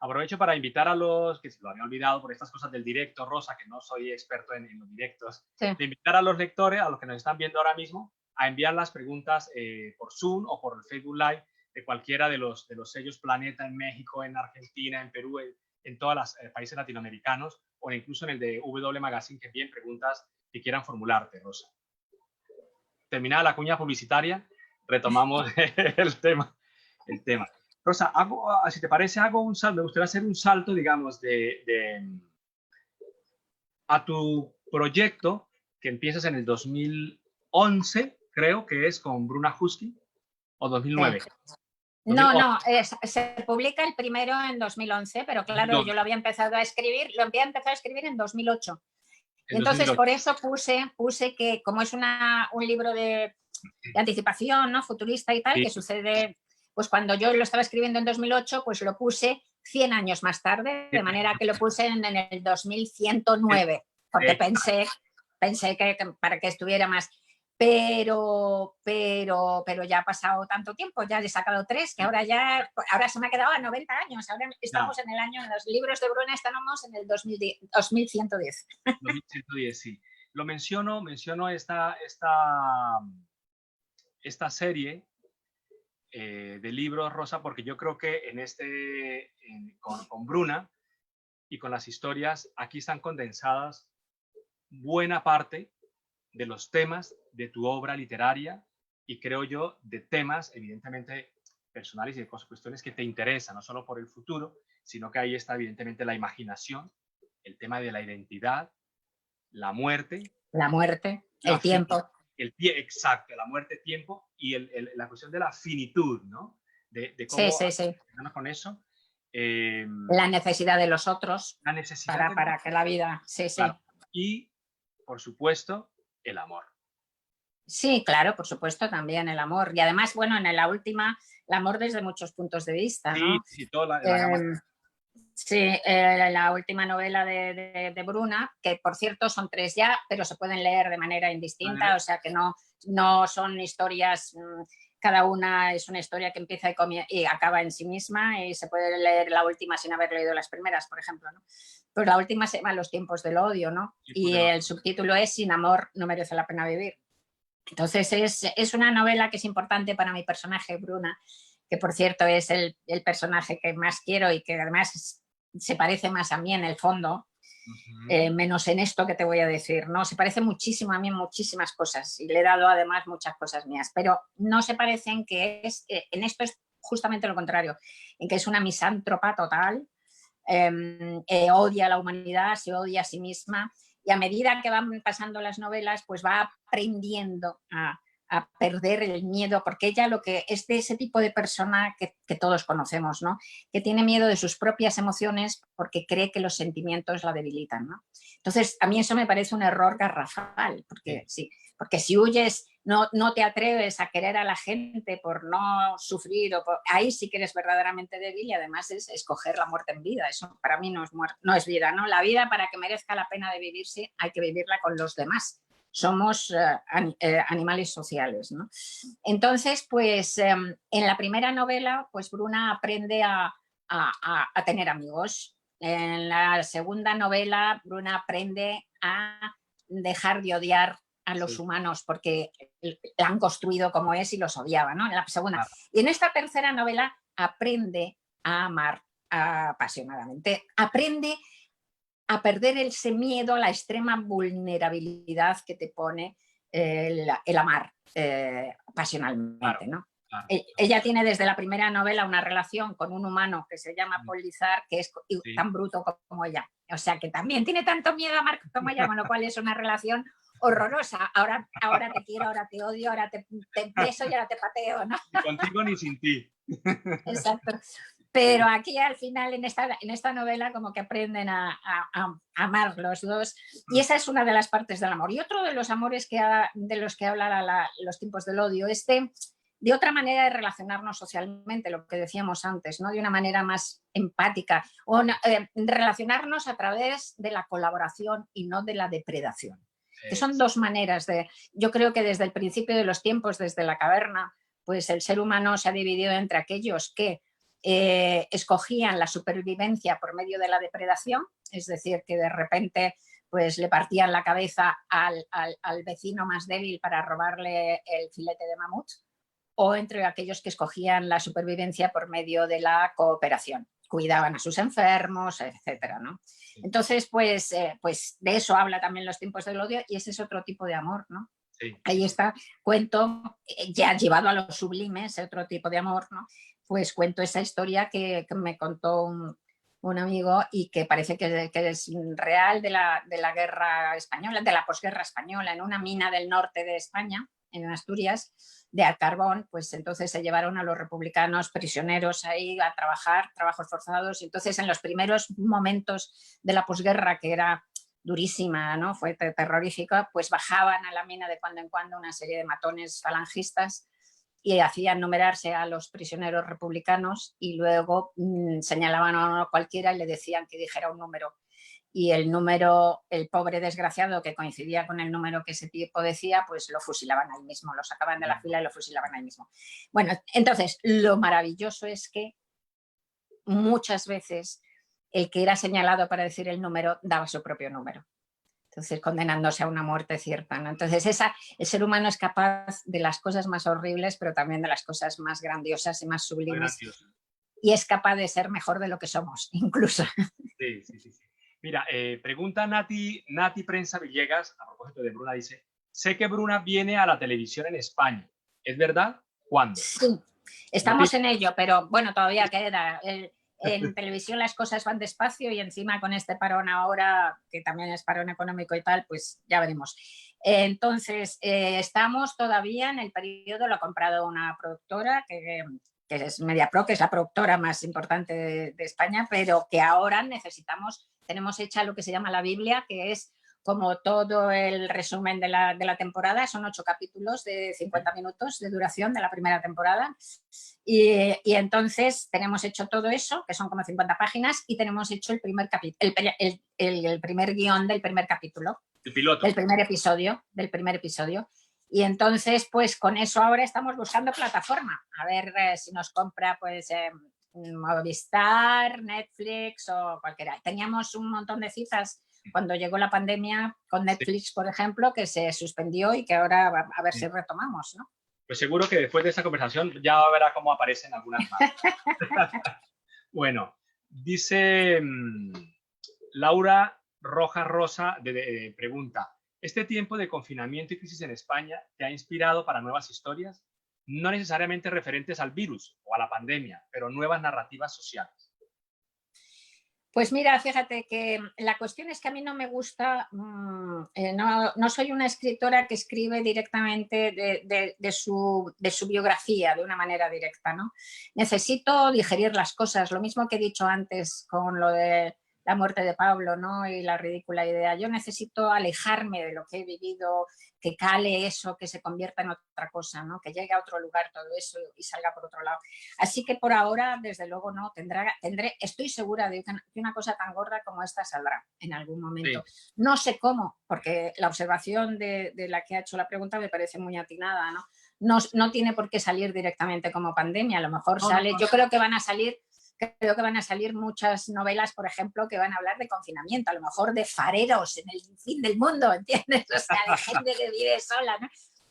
Aprovecho para invitar a los que se lo había olvidado por estas cosas del directo, Rosa, que no soy experto en los directos, de invitar a los lectores, a los que nos están viendo ahora mismo, a enviar las preguntas por Zoom o por el Facebook Live de cualquiera de los sellos Planeta en México, en Argentina, en Perú, en todos los países latinoamericanos, o incluso en el de W Magazine, que envíen preguntas que quieran formularte, Rosa. Terminada la cuña publicitaria, retomamos el tema. Rosa, si te parece, hago un salto. Me gustaría hacer un salto, digamos, a tu proyecto que empiezas en el 2011, creo que es con Bruna Husky, o 2009. No, se publica el primero en 2011, pero claro, yo lo había empezado a escribir en 2008. Y entonces por eso puse que, como es un libro de anticipación, ¿no? Futurista y tal, que sucede pues cuando yo lo estaba escribiendo en 2008, pues lo puse 100 años más tarde, de manera que lo puse en el 2109, porque pensé que para que estuviera más. Pero ya ha pasado tanto tiempo, ya he sacado 3, que ahora se me ha quedado a 90 años. Ahora estamos en el año, en los libros de Bruna estamos en el 2110. 2110, sí. Lo menciono esta serie de libros, Rosa, porque yo creo que con Bruna y con las historias, aquí están condensadas buena parte de los temas de tu obra literaria y creo yo de temas evidentemente personales y de cuestiones que te interesan, no solo por el futuro, sino que ahí está evidentemente la imaginación, el tema de la identidad, la muerte, el tiempo. Exacto, la muerte, tiempo y la cuestión de la finitud, ¿no? De cómo con eso. La necesidad de los otros la necesidad para que la vida... Claro. Y, por supuesto, el amor. Sí, claro, por supuesto, también el amor. Y además, bueno, en la última, el amor desde muchos puntos de vista, ¿no? Sí, toda la gama. Sí, la última novela de Bruna, que por cierto son 3 ya, pero se pueden leer de manera indistinta, o sea que no son historias, cada una es una historia que empieza y acaba en sí misma y se puede leer la última sin haber leído las primeras, por ejemplo, ¿no? Pues la última se llama Los tiempos del odio, ¿no? Y el subtítulo es Sin amor no merece la pena vivir. Entonces es una novela que es importante para mi personaje, Bruna, que por cierto es el personaje que más quiero y que además se parece más a mí en el fondo, menos en esto que te voy a decir, ¿no? Se parece muchísimo a mí en muchísimas cosas y le he dado además muchas cosas mías, pero no se parece en en esto es justamente lo contrario, en que es una misántropa total, odia a la humanidad, se odia a sí misma y a medida que van pasando las novelas pues va aprendiendo a perder el miedo, porque ella lo que es de ese tipo de persona que todos conocemos, ¿no? Que tiene miedo de sus propias emociones porque cree que los sentimientos la debilitan, ¿no? Entonces, a mí eso me parece un error garrafal, porque porque si huyes, no te atreves a querer a la gente por no sufrir, ahí sí que eres verdaderamente débil y además es escoger la muerte en vida. Eso para mí no es vida, ¿no? La vida, para que merezca la pena de vivirse, hay que vivirla con los demás. Somos animales sociales, ¿no? Entonces, pues en la primera novela, pues Bruna aprende a tener amigos. En la segunda novela, Bruna aprende a dejar de odiar a los humanos porque la han construido como es y los odiaba, ¿no? En la segunda. Y en esta tercera novela aprende a amar apasionadamente. Aprende a perder ese miedo a la extrema vulnerabilidad que te pone el amar pasionalmente, ¿no? Ella tiene desde la primera novela una relación con un humano que se llama Paul Lizard, que es tan bruto como ella. O sea, que también tiene tanto miedo a amar como ella, con lo cual es una relación horrorosa. Ahora te quiero, ahora te odio, ahora te beso y ahora te pateo, ¿no? Ni contigo ni sin ti. Exacto. Pero aquí al final en esta novela como que aprenden a amar los dos y esa es una de las partes del amor. Y otro de los amores de los que habla Los tiempos del odio es de otra manera de relacionarnos socialmente, lo que decíamos antes, ¿no? De una manera más empática o relacionarnos a través de la colaboración y no de la depredación. Que son 2 maneras yo creo que desde el principio de los tiempos, desde la caverna, pues el ser humano se ha dividido entre aquellos que escogían la supervivencia por medio de la depredación, es decir, que de repente pues le partían la cabeza al vecino más débil para robarle el filete de mamut, o entre aquellos que escogían la supervivencia por medio de la cooperación, cuidaban a sus enfermos, etcétera, ¿no? Entonces, pues de eso habla también Los tiempos del odio y ese es otro tipo de amor, ¿no? Sí. Ahí está, cuento, ya llevado a lo sublime, ese otro tipo de amor, ¿no? Pues cuento esa historia que me contó un amigo y que parece que es real de la guerra española, de la posguerra española, en una mina del norte de España, en Asturias, de carbón, pues entonces se llevaron a los republicanos prisioneros ahí a trabajar, trabajos forzados, y entonces en los primeros momentos de la posguerra, que era durísima, ¿no? Fue terrorífica, pues bajaban a la mina de cuando en cuando una serie de matones falangistas y hacían numerarse a los prisioneros republicanos y luego señalaban a uno cualquiera y le decían que dijera un número. Y el número, el pobre desgraciado que coincidía con el número que ese tipo decía, pues lo fusilaban ahí mismo, lo sacaban de la fila y lo fusilaban ahí mismo. Bueno, entonces lo maravilloso es que muchas veces el que era señalado para decir el número daba su propio número. Entonces, condenándose a una muerte cierta, ¿no? Entonces, el ser humano es capaz de las cosas más horribles, pero también de las cosas más grandiosas y más sublimes. Y es capaz de ser mejor de lo que somos, incluso. Sí, sí, sí. Mira, pregunta Nati Prensa Villegas, a propósito de Bruna, dice, sé que Bruna viene a la televisión en España. ¿Es verdad? ¿Cuándo? Sí, estamos en ello, pero bueno, todavía queda. En televisión las cosas van despacio y encima con este parón ahora, que también es parón económico y tal, pues ya veremos. Entonces, estamos todavía en el periodo, lo ha comprado una productora que es MediaPro, que es la productora más importante de España, pero que ahora tenemos hecha lo que se llama la Biblia, que es como todo el resumen de la temporada. Son 8 capítulos de 50 minutos de duración de la primera temporada. Y entonces tenemos hecho todo eso, que son como 50 páginas, y tenemos hecho el primer guión del primer capítulo. El piloto. Del primer episodio. Y entonces, pues con eso ahora estamos buscando plataforma. A ver si nos compra, pues, Movistar, Netflix o cualquiera. Teníamos un montón de citas cuando llegó la pandemia con Netflix, sí, por ejemplo, que se suspendió y que ahora a ver si retomamos, ¿no? Pues seguro que después de esta conversación ya verá cómo aparecen algunas más. Bueno, dice Laura Rojas Rosa, pregunta, ¿este tiempo de confinamiento y crisis en España te ha inspirado para nuevas historias? No necesariamente referentes al virus o a la pandemia, pero nuevas narrativas sociales. Pues mira, fíjate que la cuestión es que a mí no me gusta, no soy una escritora que escribe directamente de su biografía de una manera directa, ¿no? Necesito digerir las cosas, lo mismo que he dicho antes con lo de la muerte de Pablo, ¿no? Y la ridícula idea. Yo necesito alejarme de lo que he vivido, que cale eso, que se convierta en otra cosa, ¿no? Que llegue a otro lugar todo eso y salga por otro lado. Así que por ahora, desde luego, no, estoy segura de que una cosa tan gorda como esta saldrá en algún momento. Sí. No sé cómo, porque la observación de la que ha hecho la pregunta me parece muy atinada, ¿no? No tiene por qué salir directamente como pandemia, a lo mejor sale, yo creo que van a salir muchas novelas, por ejemplo, que van a hablar de confinamiento, a lo mejor de fareros en el fin del mundo, ¿entiendes? O sea, de gente que vive sola, ¿no?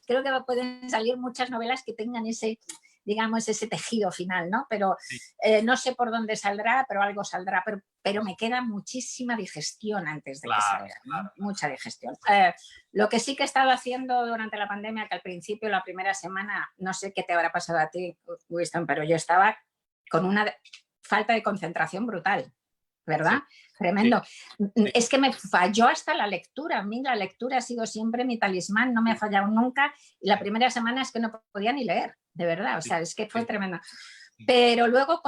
Creo que pueden salir muchas novelas que tengan ese tejido final, ¿no? Pero sí, no sé por dónde saldrá, pero algo saldrá, pero me queda muchísima digestión antes de que salga, ¿no? Claro. Mucha digestión. Lo que sí que he estado haciendo durante la pandemia, que al principio, la primera semana, no sé qué te habrá pasado a ti, Winston, pero yo estaba con una falta de concentración brutal, ¿verdad? Sí. Tremendo. Sí. Es que me falló hasta la lectura. A mí la lectura ha sido siempre mi talismán, no me ha fallado nunca. Y la primera semana es que no podía ni leer, de verdad. O sea, es que fue tremendo. Pero luego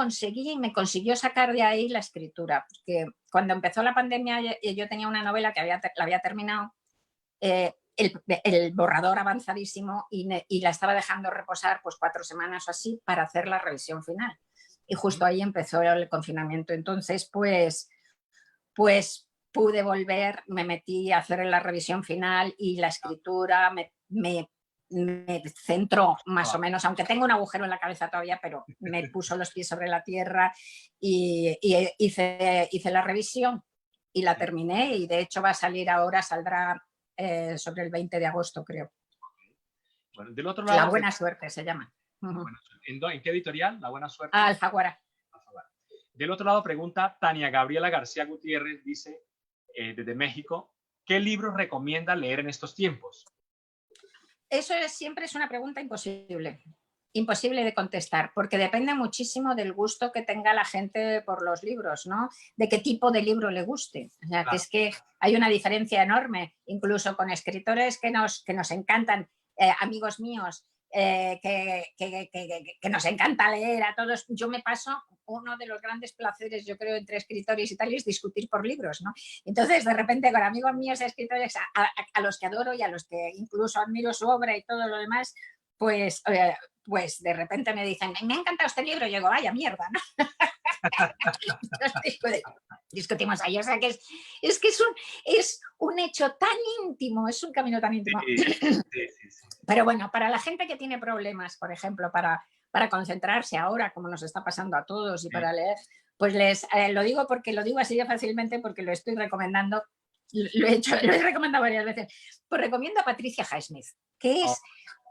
me consiguió sacar de ahí la escritura. Porque cuando empezó la pandemia yo tenía una novela que la había terminado, el borrador avanzadísimo y la estaba dejando reposar pues 4 semanas o así para hacer la revisión final. Y justo ahí empezó el confinamiento. Entonces, pues pude volver, me metí a hacer la revisión final y la escritura me centró más o menos, aunque tengo un agujero en la cabeza todavía, pero me puso los pies sobre la tierra y hice la revisión y la terminé y de hecho va a salir ahora, saldrá sobre el 20 de agosto, creo. Bueno, del otro lado, La Buena Suerte se llama. ¿En qué editorial? La Buena Suerte. Alfaguara. Del otro lado pregunta Tania Gabriela García Gutiérrez, dice, desde México, ¿qué libros recomienda leer en estos tiempos? Eso siempre es una pregunta imposible de contestar, porque depende muchísimo del gusto que tenga la gente por los libros, ¿no? De qué tipo de libro le guste. O sea, claro, que es que hay una diferencia enorme, incluso con escritores que nos encantan, amigos míos, que nos encanta leer a todos. Yo me paso, uno de los grandes placeres, yo creo, entre escritores y tal, es discutir por libros, ¿no? Entonces, de repente, con amigos míos escritores a los que adoro y a los que incluso admiro su obra y todo lo demás, pues pues de repente me dicen, me ha encantado este libro, y yo digo, vaya mierda, ¿no? Discutimos ahí, o sea que es que es un hecho tan íntimo, es un camino tan íntimo. Sí, sí, sí, sí. Pero bueno, para la gente que tiene problemas, por ejemplo, para concentrarse ahora, como nos está pasando a todos, y para leer, pues lo digo porque lo digo así de fácilmente porque lo estoy recomendando, lo he recomendado varias veces. Pues recomiendo a Patricia Highsmith, que es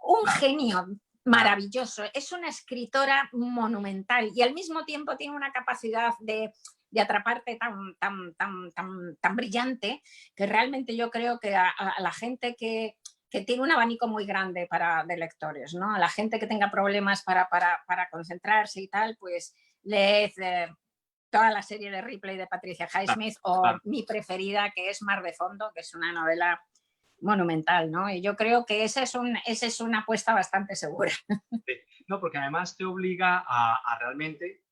un genio maravilloso, es una escritora monumental y al mismo tiempo tiene una capacidad de atraparte tan brillante, que realmente yo creo que a la gente que tiene un abanico muy grande de lectores, ¿no? A la gente que tenga problemas para concentrarse y tal, pues leed toda la serie de Ripley de Patricia Highsmith, o mi preferida, que es Mar de Fondo, que es una novela monumental, ¿no? Y yo creo que esa es una apuesta bastante segura. Sí. No, porque además te obliga a realmente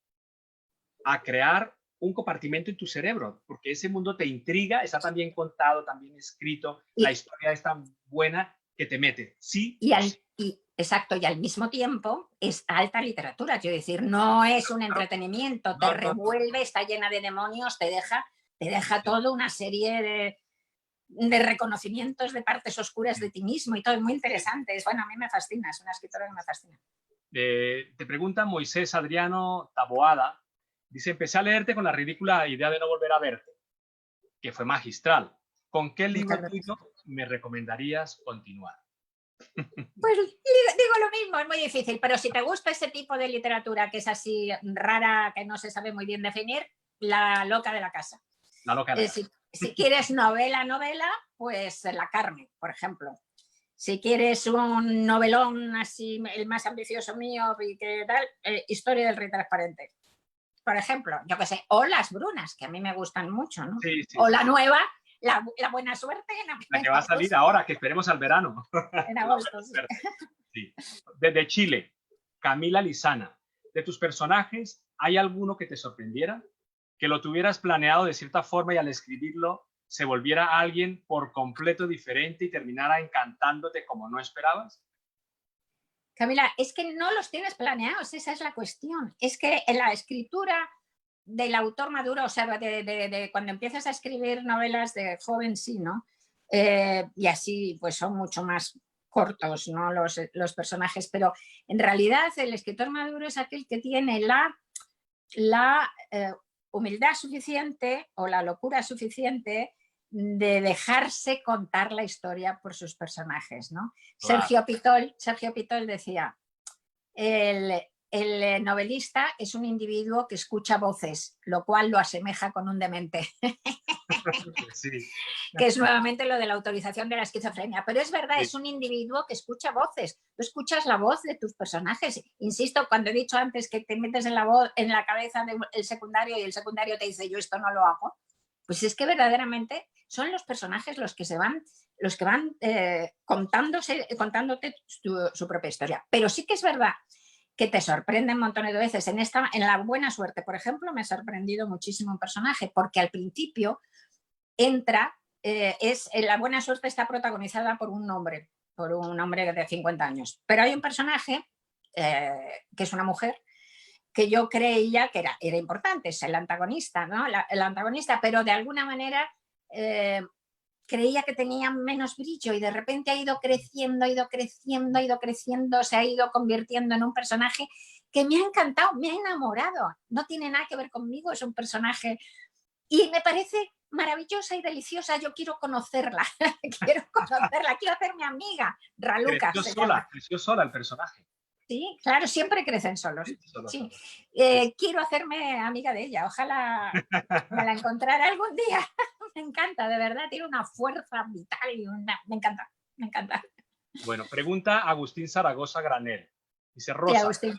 a crear un compartimento en tu cerebro, porque ese mundo te intriga, está tan bien contado, tan bien escrito, la historia es tan buena que te mete. Sí. Exacto, y al mismo tiempo es alta literatura, quiero decir, no es un entretenimiento, te revuelve, está llena de demonios, te deja toda una serie de reconocimientos de partes oscuras de ti mismo y todo, es muy interesante. Bueno, a mí me fascina, es una escritora que me fascina. Te pregunta Moisés Adriano Taboada, dice, empecé a leerte con la ridícula idea de no volver a verte, que fue magistral. ¿Con qué libro tuyo me recomendarías continuar? Pues digo lo mismo, es muy difícil, pero si te gusta ese tipo de literatura que es así rara, que no se sabe muy bien definir, La loca de la casa. La loca de la casa. Si quieres novela, pues La Carmen, por ejemplo. Si quieres un novelón así, el más ambicioso mío y que tal, Historia del Rey Transparente, por ejemplo, yo qué sé, o Las Brunas, que a mí me gustan mucho, ¿no? Sí, sí, o sí. La nueva, la buena suerte. La que va a salir ahora, que esperemos al verano. En agosto, sí. Desde Chile, Camila Lizana. De tus personajes, ¿hay alguno que te sorprendiera? Que lo tuvieras planeado de cierta forma y al escribirlo se volviera alguien por completo diferente y terminara encantándote como no esperabas? Camila, es que no los tienes planeados, esa es la cuestión. Es que en la escritura del autor maduro, o sea, de cuando empiezas a escribir novelas de joven, sí, ¿no? Y así pues son mucho más cortos, ¿no? Los personajes, pero en realidad el escritor maduro es aquel que tiene la humildad suficiente o la locura suficiente de dejarse contar la historia por sus personajes, ¿no? Claro. Sergio Pitol decía, el novelista es un individuo que escucha voces, lo cual lo asemeja con un demente. Sí. Que es nuevamente lo de la autorización de la esquizofrenia. Pero es verdad, sí. Es un individuo que escucha voces. Tú escuchas la voz de tus personajes. Insisto, cuando he dicho antes que te metes en la cabeza del secundario y el secundario te dice yo esto no lo hago, pues es que verdaderamente son los personajes los que van contándote su propia historia. Pero sí que es verdad que te sorprenden montones de veces. En La buena suerte, por ejemplo, me ha sorprendido muchísimo un personaje, porque al principio entra, La buena suerte está protagonizada por un hombre de 50 años, pero hay un personaje que es una mujer, que yo creía que era importante, es el antagonista, ¿no? El antagonista, pero de alguna manera creía que tenía menos brillo y de repente ha ido creciendo, se ha ido convirtiendo en un personaje que me ha encantado, me ha enamorado. No tiene nada que ver conmigo, es un personaje y me parece maravillosa y deliciosa. Yo quiero conocerla, quiero hacerme amiga. Raluca. Creció sola el personaje. Sí, claro, siempre crecen solos. Sí. Quiero hacerme amiga de ella, ojalá me la encontrara algún día. Me encanta, de verdad, tiene una fuerza vital y me encanta. Bueno, pregunta Agustín Zaragoza Granel. Dice, Rosa, sí,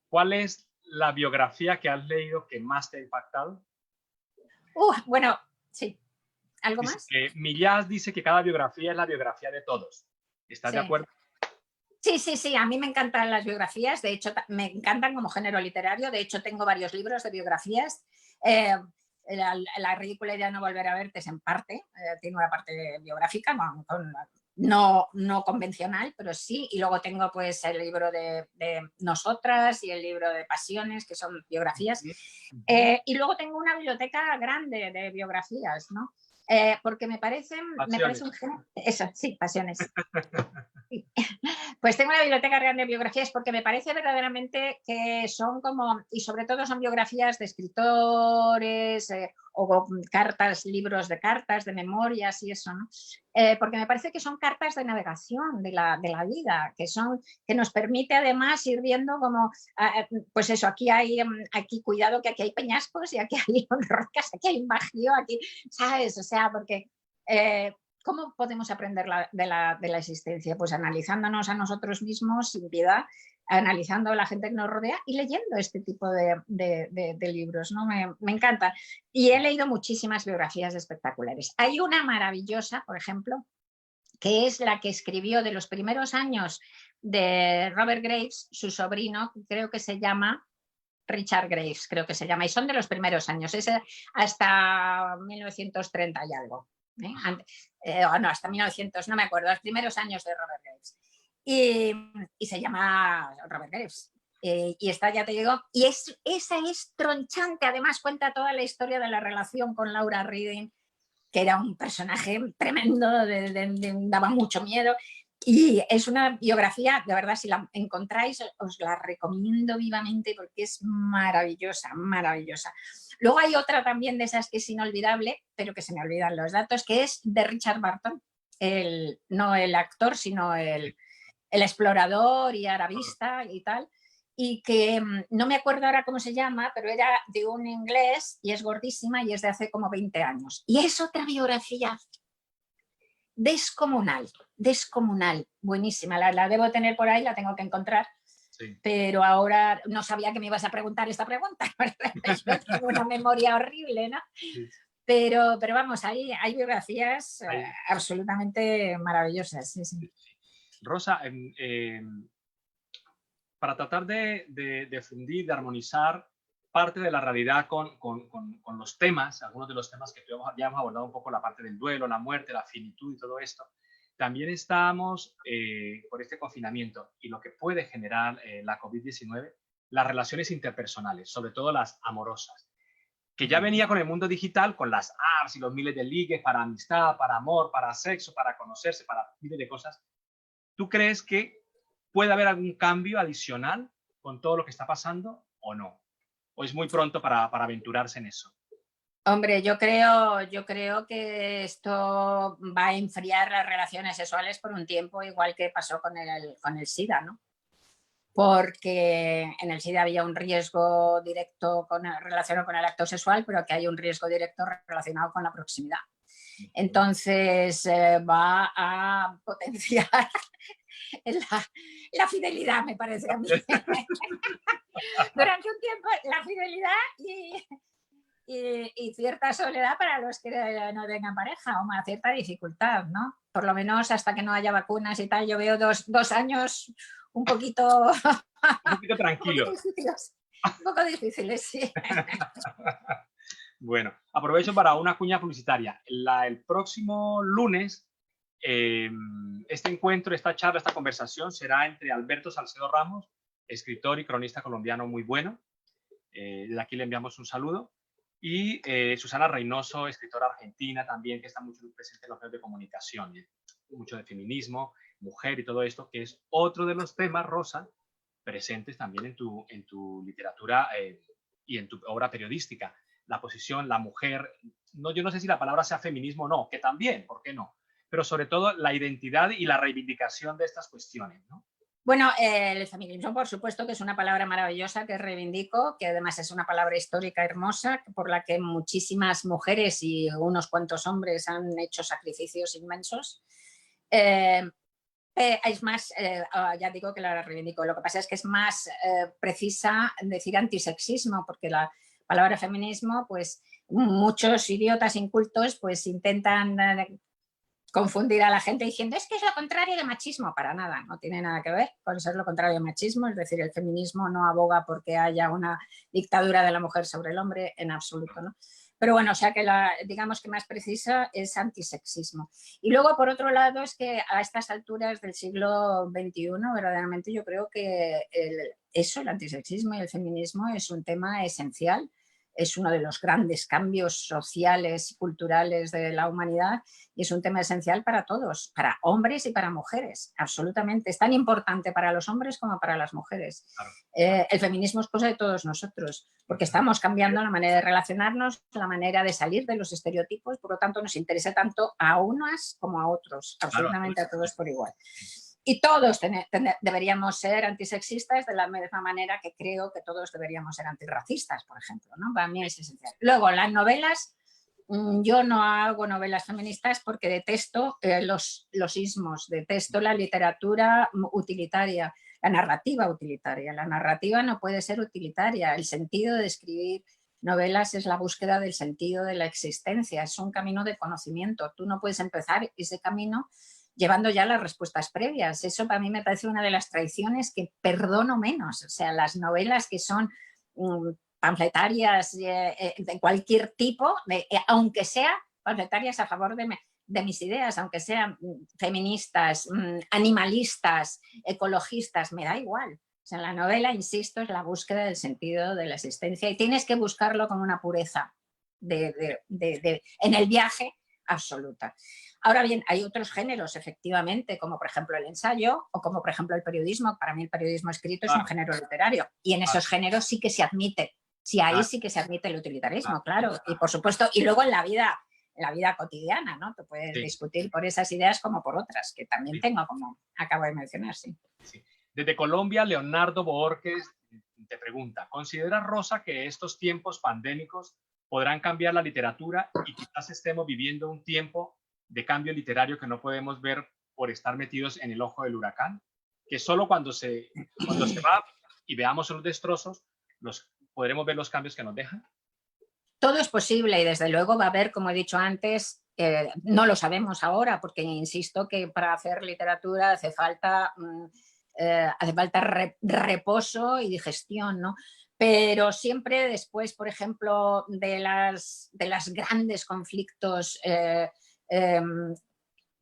¿cuál es la biografía que has leído que más te ha impactado? Bueno, sí. ¿Algo dice más? Millás dice que cada biografía es la biografía de todos. ¿Estás de acuerdo? Sí, a mí me encantan las biografías, de hecho me encantan como género literario, de hecho tengo varios libros de biografías. La ridícula idea de no volver a verte es en parte, tiene una parte biográfica, no convencional, pero sí. Y luego tengo pues el libro de Nosotras y el libro de Pasiones, que son biografías. Y luego tengo una biblioteca grande de biografías, ¿no? Porque me parece un género... Eso, sí, Pasiones. Pues tengo una biblioteca grande de biografías porque me parece verdaderamente que son como, y sobre todo son biografías de escritores o cartas, libros de cartas, de memorias y eso, ¿no? Porque me parece que son cartas de navegación de la vida, que nos permite además ir viendo como, pues eso, aquí cuidado que aquí hay peñascos y aquí hay rocas, aquí hay un bajío, aquí, ¿sabes? O sea, porque... ¿cómo podemos aprender de la existencia? Pues analizándonos a nosotros mismos sin piedad, analizando a la gente que nos rodea y leyendo este tipo de libros, ¿no? Me encanta. Y he leído muchísimas biografías espectaculares. Hay una maravillosa, por ejemplo, que es la que escribió de los primeros años de Robert Graves, su sobrino, creo que se llama Richard Graves, creo que se llama, y son de los primeros años, es hasta 1930 y algo. No, hasta 1900, no me acuerdo, los primeros años de Robert Graves. Y se llama Robert Graves. Y esta, ya te digo, y esa es tronchante. Además, cuenta toda la historia de la relación con Laura Reading, que era un personaje tremendo, daba mucho miedo. Y es una biografía, de verdad, si la encontráis, os la recomiendo vivamente porque es maravillosa, maravillosa. Luego hay otra también de esas que es inolvidable, pero que se me olvidan los datos, que es de Richard Burton, no el actor, sino el explorador y arabista y tal, y que no me acuerdo ahora cómo se llama, pero era de un inglés y es gordísima y es de hace como 20 años. Y es otra biografía descomunal, buenísima. La debo tener por ahí, la tengo que encontrar. Sí. Pero ahora no sabía que me ibas a preguntar esta pregunta. Yo tengo una memoria horrible, ¿no? Sí. Pero vamos, hay biografías absolutamente maravillosas. Sí, sí. Rosa, para tratar de fundir, de armonizar parte de la realidad con los temas, algunos de los temas que ya hemos abordado un poco, la parte del duelo, la muerte, la finitud y todo esto, también estamos por este confinamiento y lo que puede generar la COVID-19, las relaciones interpersonales, sobre todo las amorosas, que ya venía con el mundo digital, con las apps y los miles de ligues para amistad, para amor, para sexo, para conocerse, para miles de cosas. ¿Tú crees que puede haber algún cambio adicional con todo lo que está pasando o no? ¿O es muy pronto para aventurarse en eso? Hombre, yo creo que esto va a enfriar las relaciones sexuales por un tiempo, igual que pasó con el SIDA, ¿no? Porque en el SIDA había un riesgo directo relacionado con el acto sexual, pero aquí hay un riesgo directo relacionado con la proximidad. Entonces va a potenciar la fidelidad, me parece a mí. Durante un tiempo, la fidelidad y cierta soledad para los que no tengan pareja, o una cierta dificultad, ¿no? Por lo menos hasta que no haya vacunas y tal, yo veo dos años un poquito tranquilos. Un poco difíciles, sí. Bueno, aprovecho para una cuña publicitaria. El próximo lunes, este encuentro, esta charla, esta conversación será entre Alberto Salcedo Ramos, escritor y cronista colombiano muy bueno. Desde aquí le enviamos un saludo. Y Susana Reynoso, escritora argentina también, que está mucho presente en los medios de comunicación, mucho de feminismo, mujer y todo esto, que es otro de los temas, Rosa, presentes también en tu literatura y en tu obra periodística. La posición, la mujer, no, yo no sé si la palabra sea feminismo o no, que también, ¿por qué no? Pero sobre todo la identidad y la reivindicación de estas cuestiones, ¿no? Bueno, el feminismo, por supuesto, que es una palabra maravillosa que reivindico, que además es una palabra histórica hermosa, por la que muchísimas mujeres y unos cuantos hombres han hecho sacrificios inmensos. Es más, ya digo que la reivindico, lo que pasa es que es más precisa decir antisexismo, porque la palabra feminismo, pues muchos idiotas incultos pues intentan confundir a la gente diciendo es que es lo contrario de machismo. Para nada, no tiene nada que ver con ser lo contrario de machismo, es decir, el feminismo no aboga porque haya una dictadura de la mujer sobre el hombre en absoluto, ¿no? Pero bueno, o sea que digamos que más precisa es antisexismo. Y luego, por otro lado, es que a estas alturas del siglo XXI, verdaderamente yo creo que el antisexismo y el feminismo es un tema esencial. Es uno de los grandes cambios sociales y culturales de la humanidad y es un tema esencial para todos, para hombres y para mujeres, absolutamente. Es tan importante para los hombres como para las mujeres. Claro. El feminismo es cosa de todos nosotros, porque estamos cambiando la manera de relacionarnos, la manera de salir de los estereotipos, por lo tanto nos interesa tanto a unas como a otros, absolutamente a todos por igual. Y todos deberíamos ser antisexistas de la misma manera que creo que todos deberíamos ser antirracistas, por ejemplo, ¿no? Para mí es esencial. Luego, las novelas, yo no hago novelas feministas porque detesto los ismos, detesto la literatura utilitaria, la narrativa utilitaria. La narrativa no puede ser utilitaria. El sentido de escribir novelas es la búsqueda del sentido de la existencia, es un camino de conocimiento. Tú no puedes empezar ese camino llevando ya las respuestas previas. Eso para mí me parece una de las traiciones que perdono menos. O sea, las novelas que son panfletarias de cualquier tipo, aunque sea panfletarias a favor de mis ideas, aunque sean feministas, animalistas, ecologistas, me da igual. O sea, la novela, insisto, es la búsqueda del sentido de la existencia y tienes que buscarlo con una pureza en el viaje absoluta. Ahora bien, hay otros géneros, efectivamente, como por ejemplo el ensayo o como por ejemplo el periodismo. Para mí el periodismo escrito es un género literario y en esos géneros sí que se admite, ahí sí que se admite el utilitarismo, claro. Y por supuesto, y luego en la vida cotidiana, ¿no? Tú puedes discutir por esas ideas como por otras, que también tengo, como acabo de mencionar, sí. Desde Colombia, Leonardo Borges te pregunta, ¿considera Rosa que estos tiempos pandémicos podrán cambiar la literatura y quizás estemos viviendo un tiempo de cambio literario que no podemos ver por estar metidos en el ojo del huracán? Que solo cuando se va y veamos los destrozos, podremos ver los cambios que nos dejan. Todo es posible y desde luego va a haber, como he dicho antes, no lo sabemos ahora porque insisto que para hacer literatura hace falta reposo y digestión, ¿no? Pero siempre después, por ejemplo, de las grandes conflictos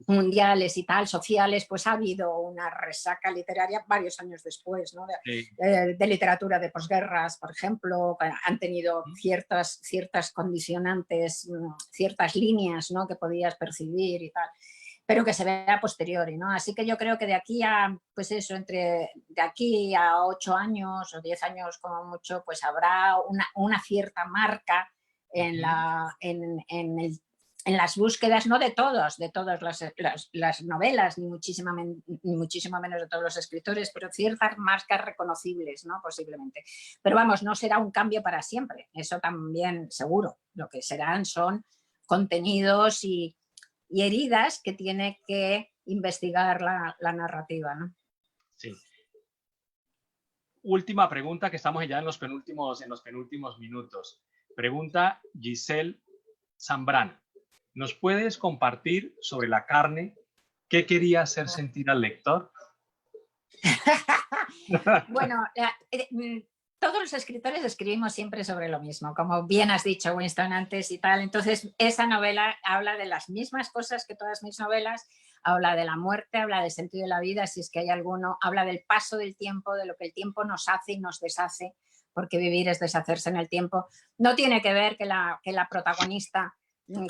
mundiales y tal, sociales, pues ha habido una resaca literaria varios años después, ¿no? De literatura de posguerras, por ejemplo, han tenido ciertas condicionantes, ciertas líneas, ¿no? Que podías percibir y tal, pero que se ve a posteriori, ¿no? Así que yo creo que de aquí a, pues eso, de aquí a 8 años o 10 años como mucho, pues habrá una cierta marca en las búsquedas, no de todas las novelas, ni muchísimo menos de todos los escritores, pero ciertas marcas reconocibles, ¿no? Posiblemente. Pero vamos, no será un cambio para siempre, eso también seguro. Lo que serán son contenidos y heridas que tiene que investigar la narrativa, ¿no? Sí. Última pregunta, que estamos ya en los penúltimos minutos. Pregunta Giselle Zambrana. ¿Nos puedes compartir sobre la carne qué quería hacer sentir al lector? Bueno, todos los escritores escribimos siempre sobre lo mismo, como bien has dicho, Winston, antes y tal. Entonces, esa novela habla de las mismas cosas que todas mis novelas, habla de la muerte, habla del sentido de la vida, si es que hay alguno, habla del paso del tiempo, de lo que el tiempo nos hace y nos deshace, porque vivir es deshacerse en el tiempo. No tiene que ver que la protagonista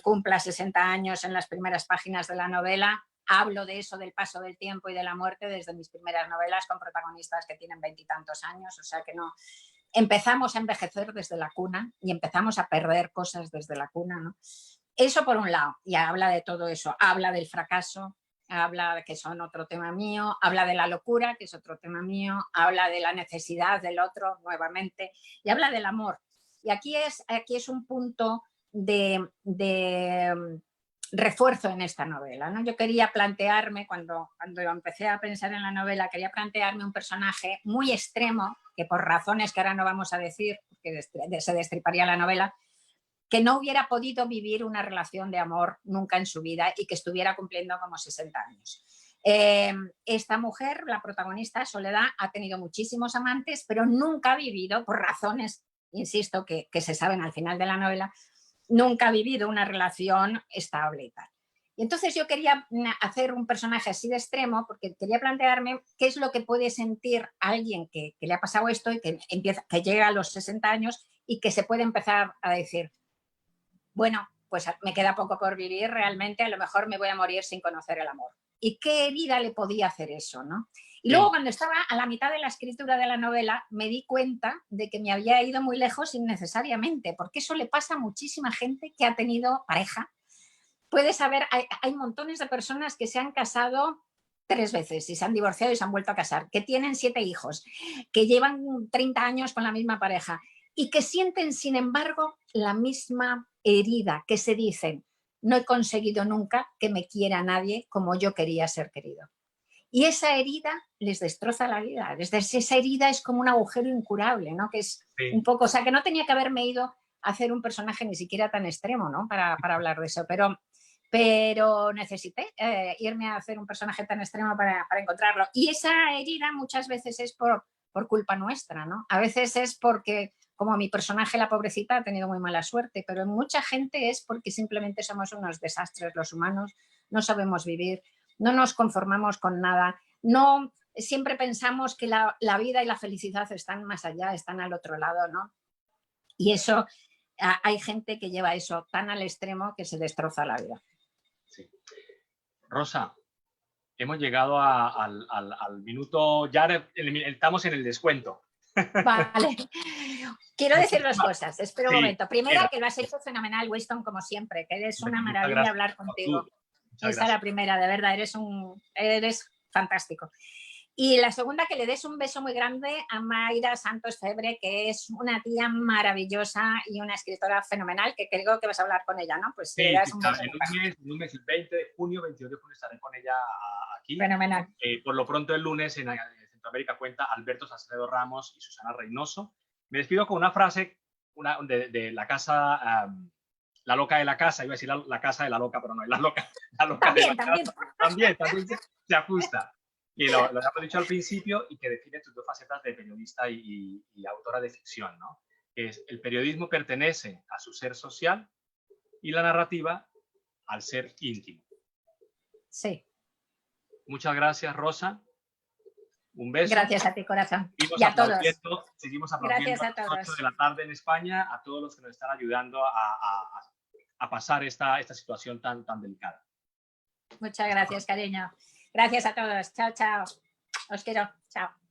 cumpla 60 años en las primeras páginas de la novela. Hablo de eso, del paso del tiempo y de la muerte desde mis primeras novelas con protagonistas que tienen 20 y tantos años, o sea que no. Empezamos a envejecer desde la cuna y empezamos a perder cosas desde la cuna, ¿no? Eso por un lado, y habla de todo eso, habla del fracaso, habla de que son otro tema mío, habla de la locura, que es otro tema mío, habla de la necesidad del otro nuevamente y habla del amor. Y aquí es un punto de refuerzo en esta novela, ¿no? Yo quería plantearme, cuando empecé a pensar en la novela, quería plantearme un personaje muy extremo, que por razones que ahora no vamos a decir, porque se destriparía la novela, que no hubiera podido vivir una relación de amor nunca en su vida y que estuviera cumpliendo como 60 años. Esta mujer, la protagonista, Soledad, ha tenido muchísimos amantes, pero nunca ha vivido, por razones, insisto, que se saben al final de la novela, nunca ha vivido una relación estable y tal. Y entonces yo quería hacer un personaje así de extremo porque quería plantearme qué es lo que puede sentir alguien que le ha pasado esto y que llega a los 60 años y que se puede empezar a decir, bueno, pues me queda poco por vivir, realmente a lo mejor me voy a morir sin conocer el amor. ¿Y qué herida le podía hacer eso, no? Y luego cuando estaba a la mitad de la escritura de la novela me di cuenta de que me había ido muy lejos innecesariamente, porque eso le pasa a muchísima gente que ha tenido pareja. Puedes saber, hay montones de personas que se han casado 3 veces y se han divorciado y se han vuelto a casar, que tienen 7 hijos, que llevan 30 años con la misma pareja y que sienten, sin embargo, la misma herida, que se dicen, no he conseguido nunca que me quiera nadie como yo quería ser querido. Y esa herida les destroza la vida. Desde esa herida es como un agujero incurable, ¿no? Que es un poco, o sea, que no tenía que haberme ido a hacer un personaje ni siquiera tan extremo, ¿no? Para hablar de eso, pero necesité irme a hacer un personaje tan extremo para encontrarlo. Y esa herida muchas veces es por culpa nuestra, ¿no? A veces es porque, como mi personaje, la pobrecita, ha tenido muy mala suerte, pero en mucha gente es porque simplemente somos unos desastres los humanos, no sabemos vivir, no nos conformamos con nada, no siempre pensamos que la vida y la felicidad están más allá, están al otro lado, ¿no? Y eso, hay gente que lleva eso tan al extremo que se destroza la vida. Sí. Rosa, hemos llegado al minuto, ya estamos en el descuento. Vale. Quiero decir 2 cosas. Espera un momento. Primera, que lo has hecho fenomenal, Winston, como siempre, que eres una maravilla hablar contigo. Esa es la primera, de verdad, eres fantástico. Y la segunda, que le des un beso muy grande a Mayra Santos Febre, que es una tía maravillosa y una escritora fenomenal, que creo que vas a hablar con ella, ¿no? Pues le das un beso. El lunes, el 20 de junio, 22 de junio, estaré con ella aquí. Fenomenal. Por lo pronto, el lunes en Centroamérica Cuenta, Alberto Salcedo Ramos y Susana Reynoso. Me despido con una frase de la casa... La loca de la casa, iba a decir la casa de la loca, pero no es la loca también, de la casa. También se ajusta. Y lo hemos dicho al principio y que define tus 2 facetas de periodista y autora de ficción, ¿no? El periodismo pertenece a su ser social y la narrativa al ser íntimo. Sí. Muchas gracias, Rosa. Un beso. Gracias a ti, corazón. Seguimos y a todos. Seguimos aplaudiendo gracias a todos. A las 8 de la tarde en España a todos los que nos están ayudando a pasar esta situación tan delicada. Muchas gracias, cariño. Gracias a todos. Chao, chao. Os quiero. Chao.